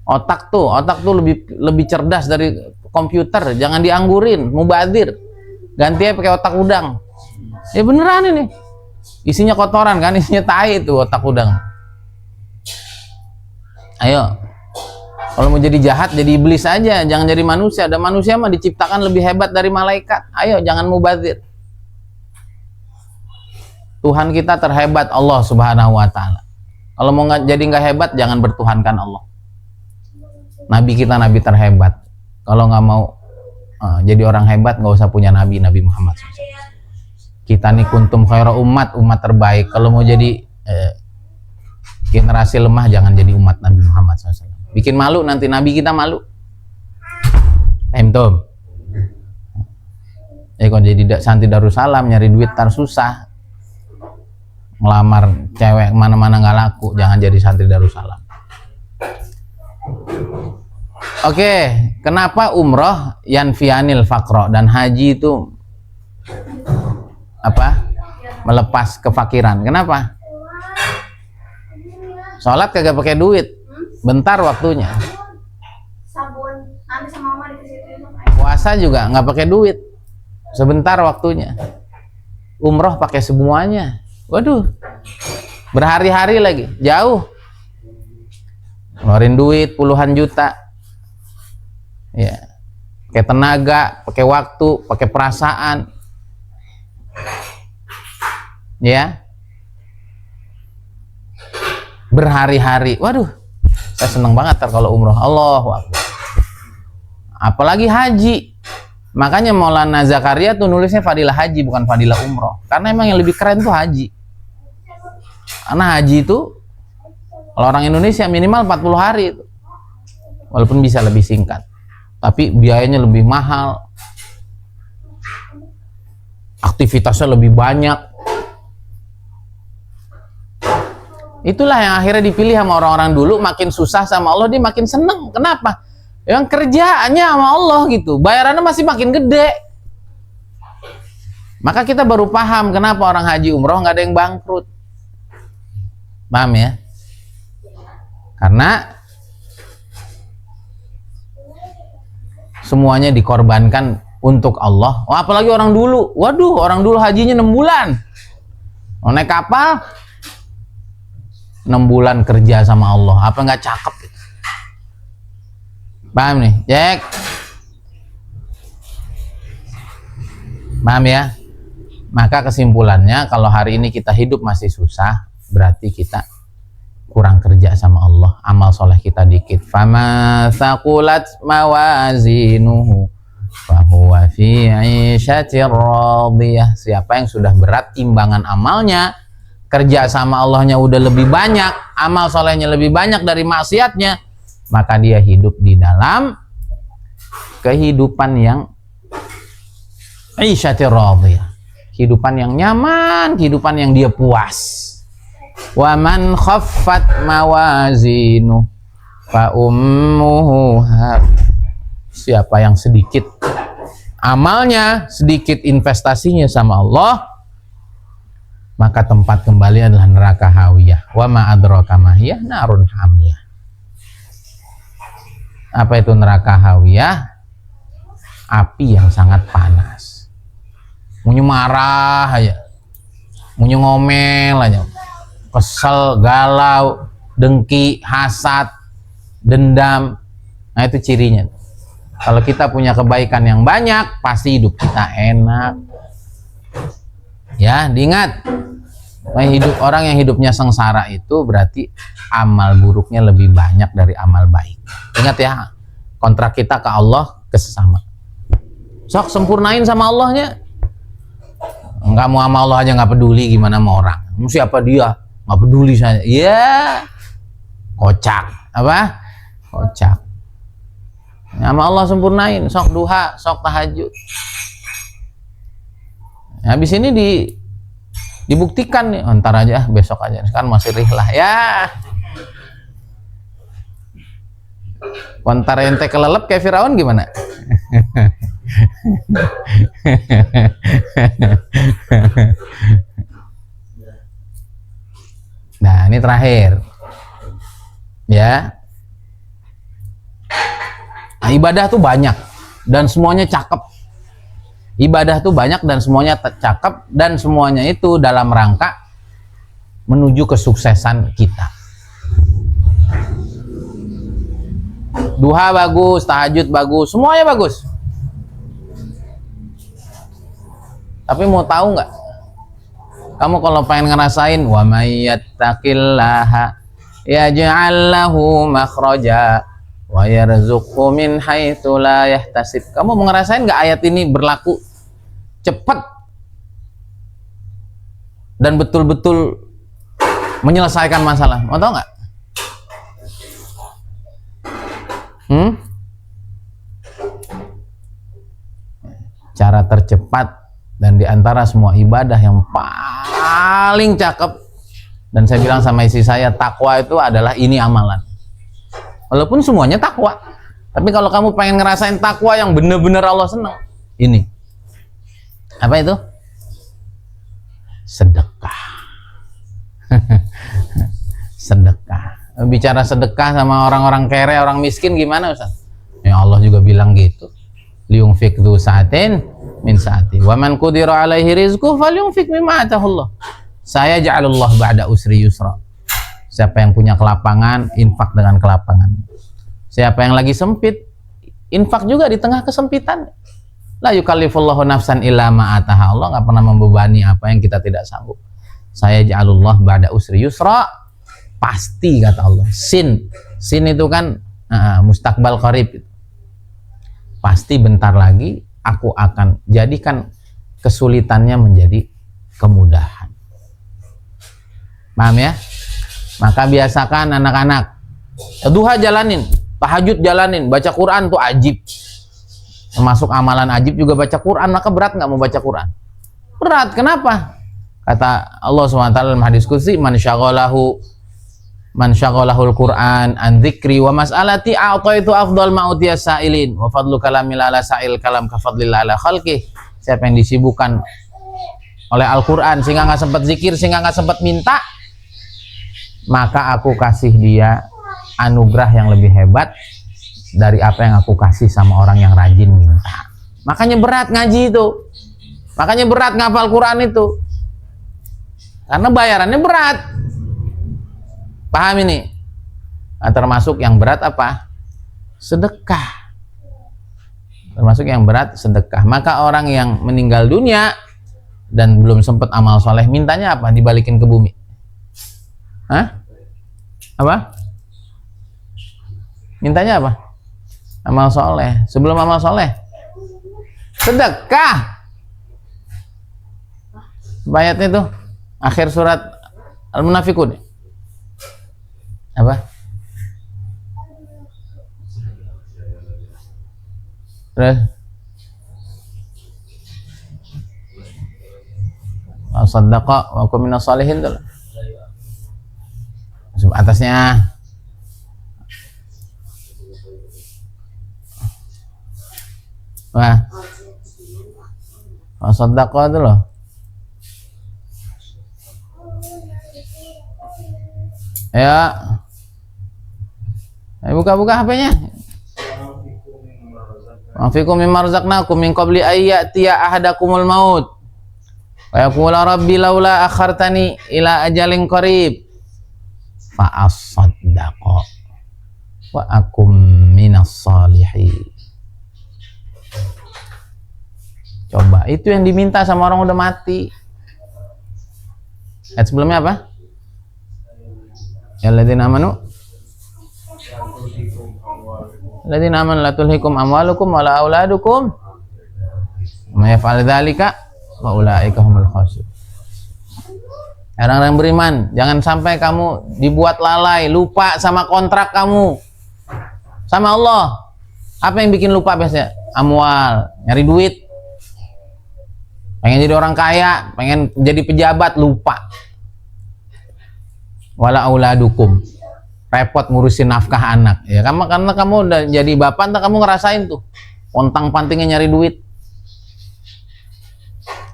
Otak tuh lebih cerdas dari komputer. Jangan dianggurin, mubazir. Gantinya pakai otak udang. Ya beneran ini. Isinya kotoran kan, isinya tai itu otak udang. Ayo. Kalau mau jadi jahat, jadi iblis aja, jangan jadi manusia. Ada manusia mah diciptakan lebih hebat dari malaikat. Ayo, jangan mubazir. Tuhan kita terhebat Allah Subhanahu wa Ta'ala. Kalau mau jadi nggak hebat, jangan bertuhankan Allah. Nabi kita nabi terhebat. Kalau nggak mau jadi orang hebat, nggak usah punya Nabi Muhammad SAW. Kita nih kuntum khaira umat terbaik. Kalau mau jadi generasi lemah, jangan jadi umat Nabi Muhammad SAW. Bikin malu, nanti Nabi kita malu. Tom. Kalau jadi santri Darussalam nyari duit tar susah. Ngelamar cewek mana-mana nggak laku, jangan jadi santri Darussalam. Oke, kenapa umroh yanfianil faqra dan haji itu apa? melepas kefakiran. Kenapa? Sholat kagak pakai duit, bentar waktunya. Puasa juga nggak pakai duit, sebentar waktunya. Umroh pakai semuanya. Waduh, berhari-hari lagi, jauh. Ngeluarin duit puluhan juta. Ya, pakai tenaga, pakai waktu, pakai perasaan. Ya. Berhari-hari. Waduh, saya seneng banget kalau umroh. Allahu Akbar. Apalagi haji. Makanya Maulana Zakaria tuh nulisnya fadilah haji, bukan fadilah umroh. Karena emang yang lebih keren tuh haji. Karena haji itu kalau orang Indonesia minimal 40 hari itu. Walaupun bisa lebih singkat, tapi biayanya lebih mahal, aktivitasnya lebih banyak. Itulah yang akhirnya dipilih sama orang-orang dulu. Makin susah sama Allah, dia makin seneng. Kenapa? Yang kerjaannya sama Allah gitu, bayarannya masih makin gede. Maka kita baru paham kenapa orang haji umroh nggak ada yang bangkrut. Paham ya? Karena semuanya dikorbankan untuk Allah. Oh, apalagi orang dulu. Waduh, orang dulu hajinya 6 bulan. Mau naik kapal 6 bulan kerja sama Allah. Apa nggak cakep? Paham nih, Jack? Paham ya? Maka kesimpulannya, kalau hari ini kita hidup masih susah, berarti kita kurang kerja sama Allah. Amal soleh kita dikit. Fama thaqulat mawazinuhu fahuwa fi 'ishatir radiyah. Siapa yang sudah berat timbangan amalnya, kerja sama Allahnya udah lebih banyak, amal solehnya lebih banyak dari maksiatnya, maka dia hidup di dalam kehidupan yang 'ishatir radiyah, kehidupan yang nyaman, kehidupan yang dia puas. Wa man khaffat mawazinu fa ummuhu. Siapa yang sedikit amalnya, sedikit investasinya sama Allah, maka tempat kembali adalah neraka hawiyah. Wa ma adraka ma hiya narun hamiyah. Apa itu neraka hawiyah? Api yang sangat panas. Munyu marah aja, munyu ngomel aja, kesel, galau, dengki, hasad, dendam. Nah, itu cirinya. Kalau kita punya kebaikan yang banyak, pasti hidup kita enak. Ya, diingat, orang yang hidupnya sengsara itu berarti amal buruknya lebih banyak dari amal baik. Ingat ya, kontrak kita ke Allah kesesama. Sok sempurnain sama Allahnya. Enggak mau sama Allah aja nggak peduli, gimana sama orang? Siapa dia? Nggak peduli saya. Ya, kocak. Apa? Kocak. Sama Allah sempurnain. Sok duha, sok tahajud. Habis ini dibuktikan nih, ntar aja, besok aja, sekarang masih rihlah ya. Kontar ente kelelep kayak Firaun gimana? Nah, ini terakhir ya. Nah, ibadah tuh banyak dan semuanya cakep. Ibadah tuh banyak dan semuanya cakep, dan semuanya itu dalam rangka menuju kesuksesan kita. Duha bagus, tahajud bagus, semuanya bagus. Tapi mau tahu nggak? Kamu kalau pengen ngerasain wa may yattaqillaha yaj'al lahu makhraja wa yarzuqhu min haitsu la yahtasib. Kamu mau ngerasain nggak ayat ini berlaku cepat dan betul-betul menyelesaikan masalah? Mau tahu nggak? Cara tercepat dan diantara semua ibadah yang paling cakep, dan saya bilang sama istri saya, takwa itu adalah ini amalan. Walaupun semuanya takwa, tapi kalau kamu pengen ngerasain takwa yang bener-bener Allah senang, ini apa itu? sedekah. Sedekah. Bicara sedekah sama orang-orang kere, orang miskin gimana Ustaz? Ya Allah juga bilang gitu. Liyunfik dzu sa'atin min sa'ati. Wa man qudira alaihi rizquhu falyunfik mimma atahullah. Saya ja'alallah ba'da usri yusra. Siapa yang punya kelapangan, infak dengan kelapangan. Siapa yang lagi sempit, infak juga di tengah kesempitan. La yukallifullahu nafsan illa ma ataha. Allah enggak pernah membebani apa yang kita tidak sanggup. Saya ja'alullah ba'da usri yusra. Pasti kata Allah. Sin itu kan mustaqbal qarib. Pasti bentar lagi aku akan jadikan kesulitannya menjadi kemudahan. Paham ya? Maka biasakan anak-anak duha jalanin, tahajud jalanin, baca Quran tuh ajib. Termasuk amalan ajib juga baca Quran. Maka berat nggak mau baca Quran? Berat. Kenapa? Kata Allah SWT dalam hadis qudsi, man syaghalahul Quran an dzikri wa mas'alati a'taitu afdal ma utiya sa'ilin wa fadlu kalamil ala sa'il kalam ka fadlil ala khalqih. Siapa yang disibukkan oleh Al-Quran sehingga nggak sempat zikir, sehingga nggak sempat minta, maka aku kasih dia anugerah yang lebih hebat dari apa yang aku kasih sama orang yang rajin minta. Makanya berat ngaji itu, makanya berat ngapal Quran itu, karena bayarannya berat. Paham ini? Nah, termasuk yang berat apa? Sedekah. Termasuk yang berat sedekah. Maka orang yang meninggal dunia dan belum sempat amal soleh, mintanya apa? Dibalikin ke bumi. Hah? Apa? Mintanya apa? Amal soleh. Sebelum amal soleh, sedekah. Ayatnya itu akhir surat Al-Munafiqun. Apa? Terus saddaqa wa kum minas shalihin tuh. Atasnya wah saddaqa itu loh. Ya, buka HP-nya. Anfiqu mimma razaqnakum min qabli ayyatiya ahadakumul maut wa yaqula rabbi laula akhartani ila ajalin qarib fa asaddaqa wa akum minas salihin. Coba, itu yang diminta sama orang udah mati. Ayat sebelumnya apa? Ya alladzina amanu alladzina amanu la tulhikum amwalukum wala auladukum may yaf'al dzalika wa ulaika humul khasirun. Orang-orang beriman, jangan sampai kamu dibuat lalai, lupa sama kontrak kamu sama Allah. Apa yang bikin lupa biasanya? Amwal, nyari duit. Pengen jadi orang kaya, pengen jadi pejabat, lupa. Wala auladukum, repot ngurusin nafkah anak ya, karena kamu udah jadi bapak, entah kamu ngerasain tuh pontang-pantingnya nyari duit.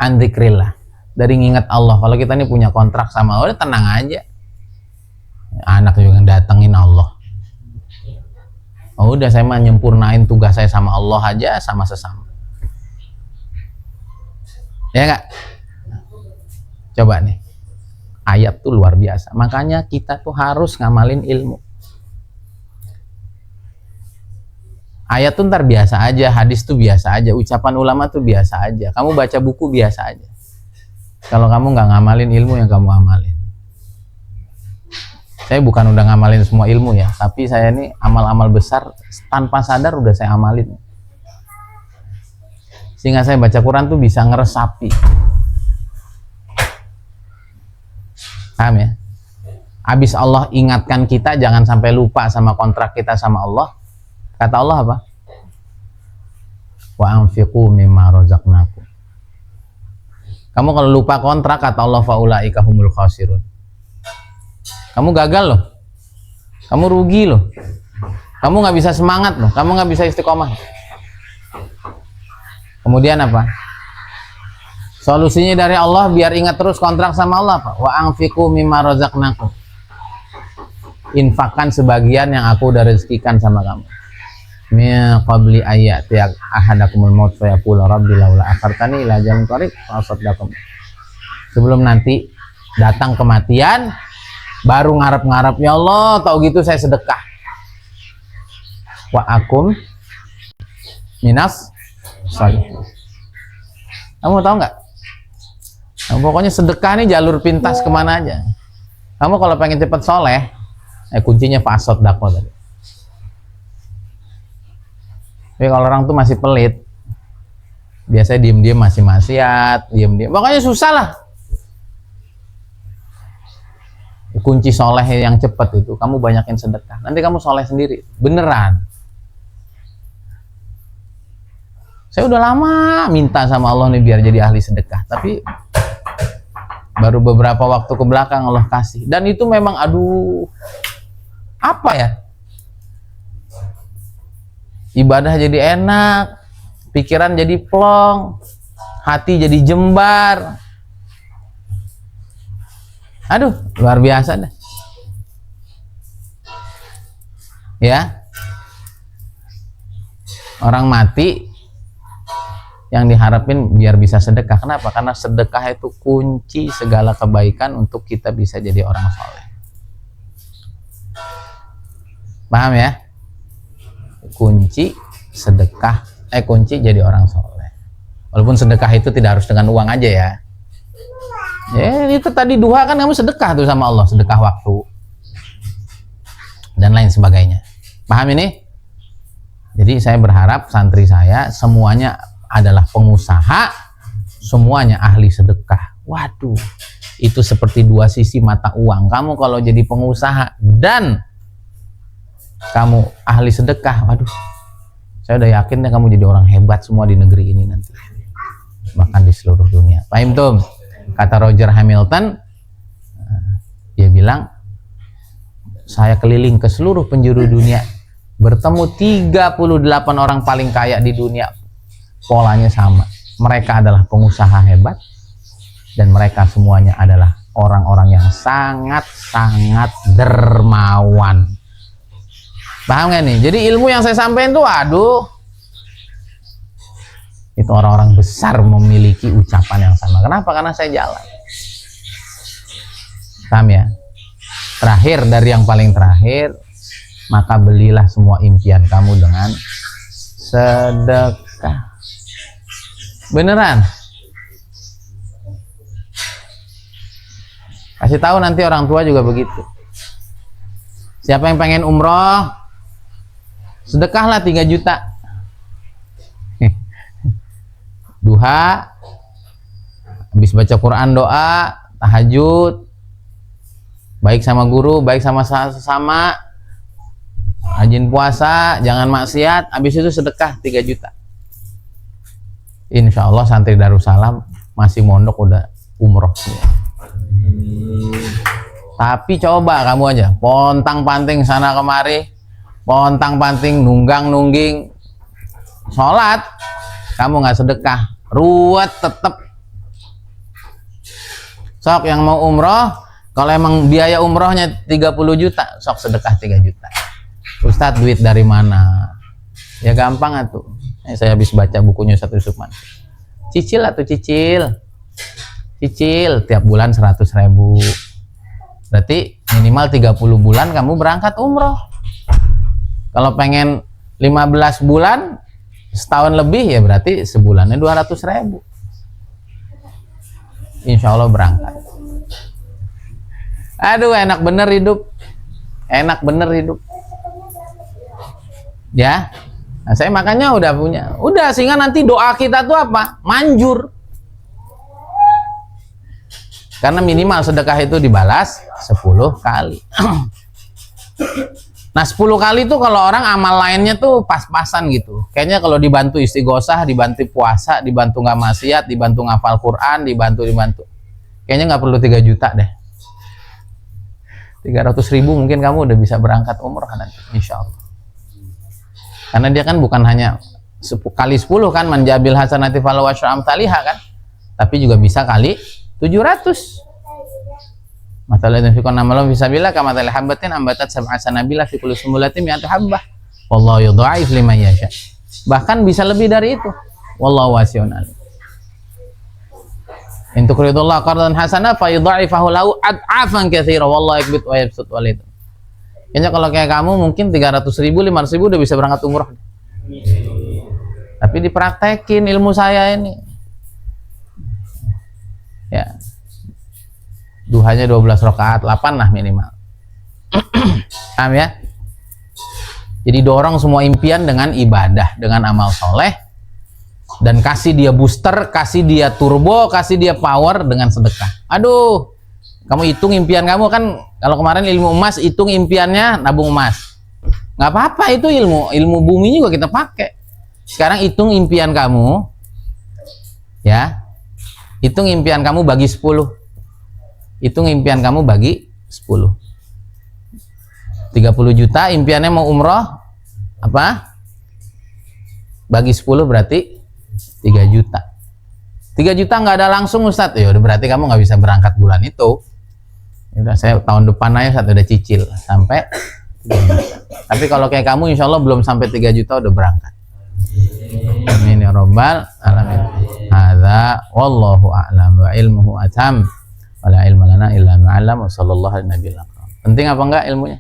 Andzikrillah, dari nginget Allah. Kalau kita ini punya kontrak sama Allah, tenang aja, anak juga datengin Allah. Oh udah, saya mah nyempurnain tugas saya sama Allah aja, sama sesama, ya enggak? Coba nih, ayat tuh luar biasa. Makanya kita tuh harus ngamalin ilmu. Ayat tuh ntar biasa aja, hadis tuh biasa aja, ucapan ulama tuh biasa aja, kamu baca buku biasa aja. Kalau kamu nggak ngamalin ilmu yang kamu amalin. Saya bukan udah ngamalin semua ilmu ya, tapi saya ini amal-amal besar tanpa sadar udah saya amalin. Sehingga saya baca Quran tuh bisa ngeresapi. Paham ya? Habis Allah ingatkan kita jangan sampai lupa sama kontrak kita sama Allah. Kata Allah apa? Wa anfiqu mimma razaqnakum. Kamu kalau lupa kontrak, kata Allah, faulaika humul khasirun. Kamu gagal loh. Kamu rugi loh. Kamu nggak bisa semangat loh. Kamu nggak bisa istiqomah. Kemudian apa? Solusinya dari Allah biar ingat terus kontrak sama Allah, Pak. Wa anfiqu mimma razaqnakum. Infakkan sebagian yang aku udah rezekikan sama kamu. Min qabli ayati ahadakumul maut fa yaqulu rabbi laula akhartani ila ajalin qarib fa asaddaqu. Sebelum nanti datang kematian baru ngarep-ngarep, ya Allah, tau gitu saya sedekah. Wa akum minas sholihin. Kamu tahu nggak? Nah, pokoknya sedekah nih jalur pintas kemana aja. Kamu kalau pengen cepet soleh, kuncinya fasod dakwah tadi. Tapi kalau orang tuh masih pelit, biasanya diem-diem masih maksiat, diem-diem. Pokoknya susah lah. Kunci soleh yang cepet itu, kamu banyakin sedekah. Nanti kamu soleh sendiri, beneran. Saya udah lama minta sama Allah nih biar jadi ahli sedekah, tapi baru beberapa waktu ke belakang Allah kasih. Dan itu memang aduh, apa ya? Ibadah jadi enak, pikiran jadi plong, hati jadi jembar. Aduh, luar biasa deh. Ya. Orang mati yang diharapin biar bisa sedekah. Kenapa? Karena sedekah itu kunci segala kebaikan untuk kita bisa jadi orang soleh. Paham ya? Kunci sedekah, kunci jadi orang soleh. Walaupun sedekah itu tidak harus dengan uang aja ya. Ya itu tadi duha kan kamu sedekah tuh sama Allah, sedekah waktu dan lain sebagainya. Paham ini? Jadi saya berharap santri saya semuanya adalah pengusaha, semuanya ahli sedekah. Waduh, itu seperti dua sisi mata uang. Kamu kalau jadi pengusaha dan kamu ahli sedekah, waduh, saya udah yakin deh kamu jadi orang hebat semua di negeri ini nanti, bahkan di seluruh dunia. Paham tuh? Kata Roger Hamilton, dia bilang, saya keliling ke seluruh penjuru dunia, bertemu 38 orang paling kaya di dunia, polanya sama. Mereka adalah pengusaha hebat, dan mereka semuanya adalah orang-orang yang sangat-sangat dermawan. Paham gak nih? Jadi ilmu yang saya sampaikan tuh, aduh, itu orang-orang besar memiliki ucapan yang sama. Kenapa? Karena saya jalan. Paham ya? Terakhir dari yang paling terakhir, maka belilah semua impian kamu dengan sedekah. Beneran. Kasih tahu nanti orang tua juga begitu. Siapa yang pengen umroh, sedekahlah 3 juta. Duha, habis baca Quran, doa, tahajud, baik sama guru, baik sama sesama, rajin puasa, jangan maksiat, habis itu sedekah 3 juta. Insya Allah santri Darussalam masih mondok udah umroh semua. Tapi coba kamu aja, pontang-panting sana kemari, pontang-panting, nunggang-nungging, sholat, kamu nggak sedekah, ruwet tetep. Sok yang mau umroh, kalau emang biaya umrohnya 30 juta, sok sedekah 3 juta. Ustadz, duit dari mana? Ya gampang atuh. Saya habis baca bukunya Ustadz Yusuf Mansur. Cicil atau cicil tiap bulan 100.000. Berarti minimal 30 bulan kamu berangkat umroh. Kalau pengen 15 bulan, setahun lebih, ya berarti sebulannya 200.000. Insya Allah berangkat. Aduh, enak bener hidup. Enak bener hidup. Ya. Nah, saya makanya udah punya. Udah, sehingga nanti doa kita tuh apa? Manjur. Karena minimal sedekah itu dibalas 10 kali. Nah 10 kali tuh kalau orang amal lainnya tuh pas-pasan gitu. Kayaknya kalau dibantu istighosah, dibantu puasa, dibantu nggak maksiat, dibantu ngafal Quran, dibantu. Kayaknya nggak perlu 3 juta deh. 300.000 mungkin kamu udah bisa berangkat umroh nanti, insya Allah. Karena dia kan bukan hanya kali 10 kan, manjabil hasanati falahu asyru amsalihah kan. Tapi juga bisa kali 700. Masalah itu fikon amalan fisabilillah kama tal habatin ambatat sab'a sanabila fi kulli sumbulatin mi'atu habbah. Wallahu yudha'if liman yasha. Bahkan bisa lebih dari itu. Wallahu wasi'un alim. In tuqridullah qardan hasana fa yudha'ifahu lahu ad'afan katsira wallahu yakbit wa yabsut walid. Kayaknya kalau kayak kamu mungkin 300.000, 500.000 udah bisa berangkat umrah. Tapi dipraktekin ilmu saya ini. Ya. Duhanya 12 rakaat, 8 lah minimal. Paham ya? Jadi dorong semua impian dengan ibadah, dengan amal soleh, dan kasih dia booster, kasih dia turbo, kasih dia power dengan sedekah. Aduh, kamu hitung impian kamu kan, kalau kemarin ilmu emas, hitung impiannya nabung emas. Nggak apa-apa, itu ilmu bumi juga kita pakai. Sekarang hitung impian kamu, ya, hitung impian kamu bagi 10. Hitung impian kamu bagi 10. 30 juta impiannya mau umroh, apa? Bagi 10 berarti 3 juta. 3 juta nggak ada langsung Ustadz. Ya udah berarti kamu nggak bisa berangkat bulan itu. Ya udah saya tahun depan aja Ustadz, udah cicil sampai 3 juta. Tapi kalau kayak kamu insya Allah belum sampai 3 juta udah berangkat. Amin ya rabbal alamin. Hadza wallahu a'lam wa ilmuhu atam. Wala ilma lana illa ma'allam wa sallallahu alaihi wa sallam. Penting apa enggak ilmunya?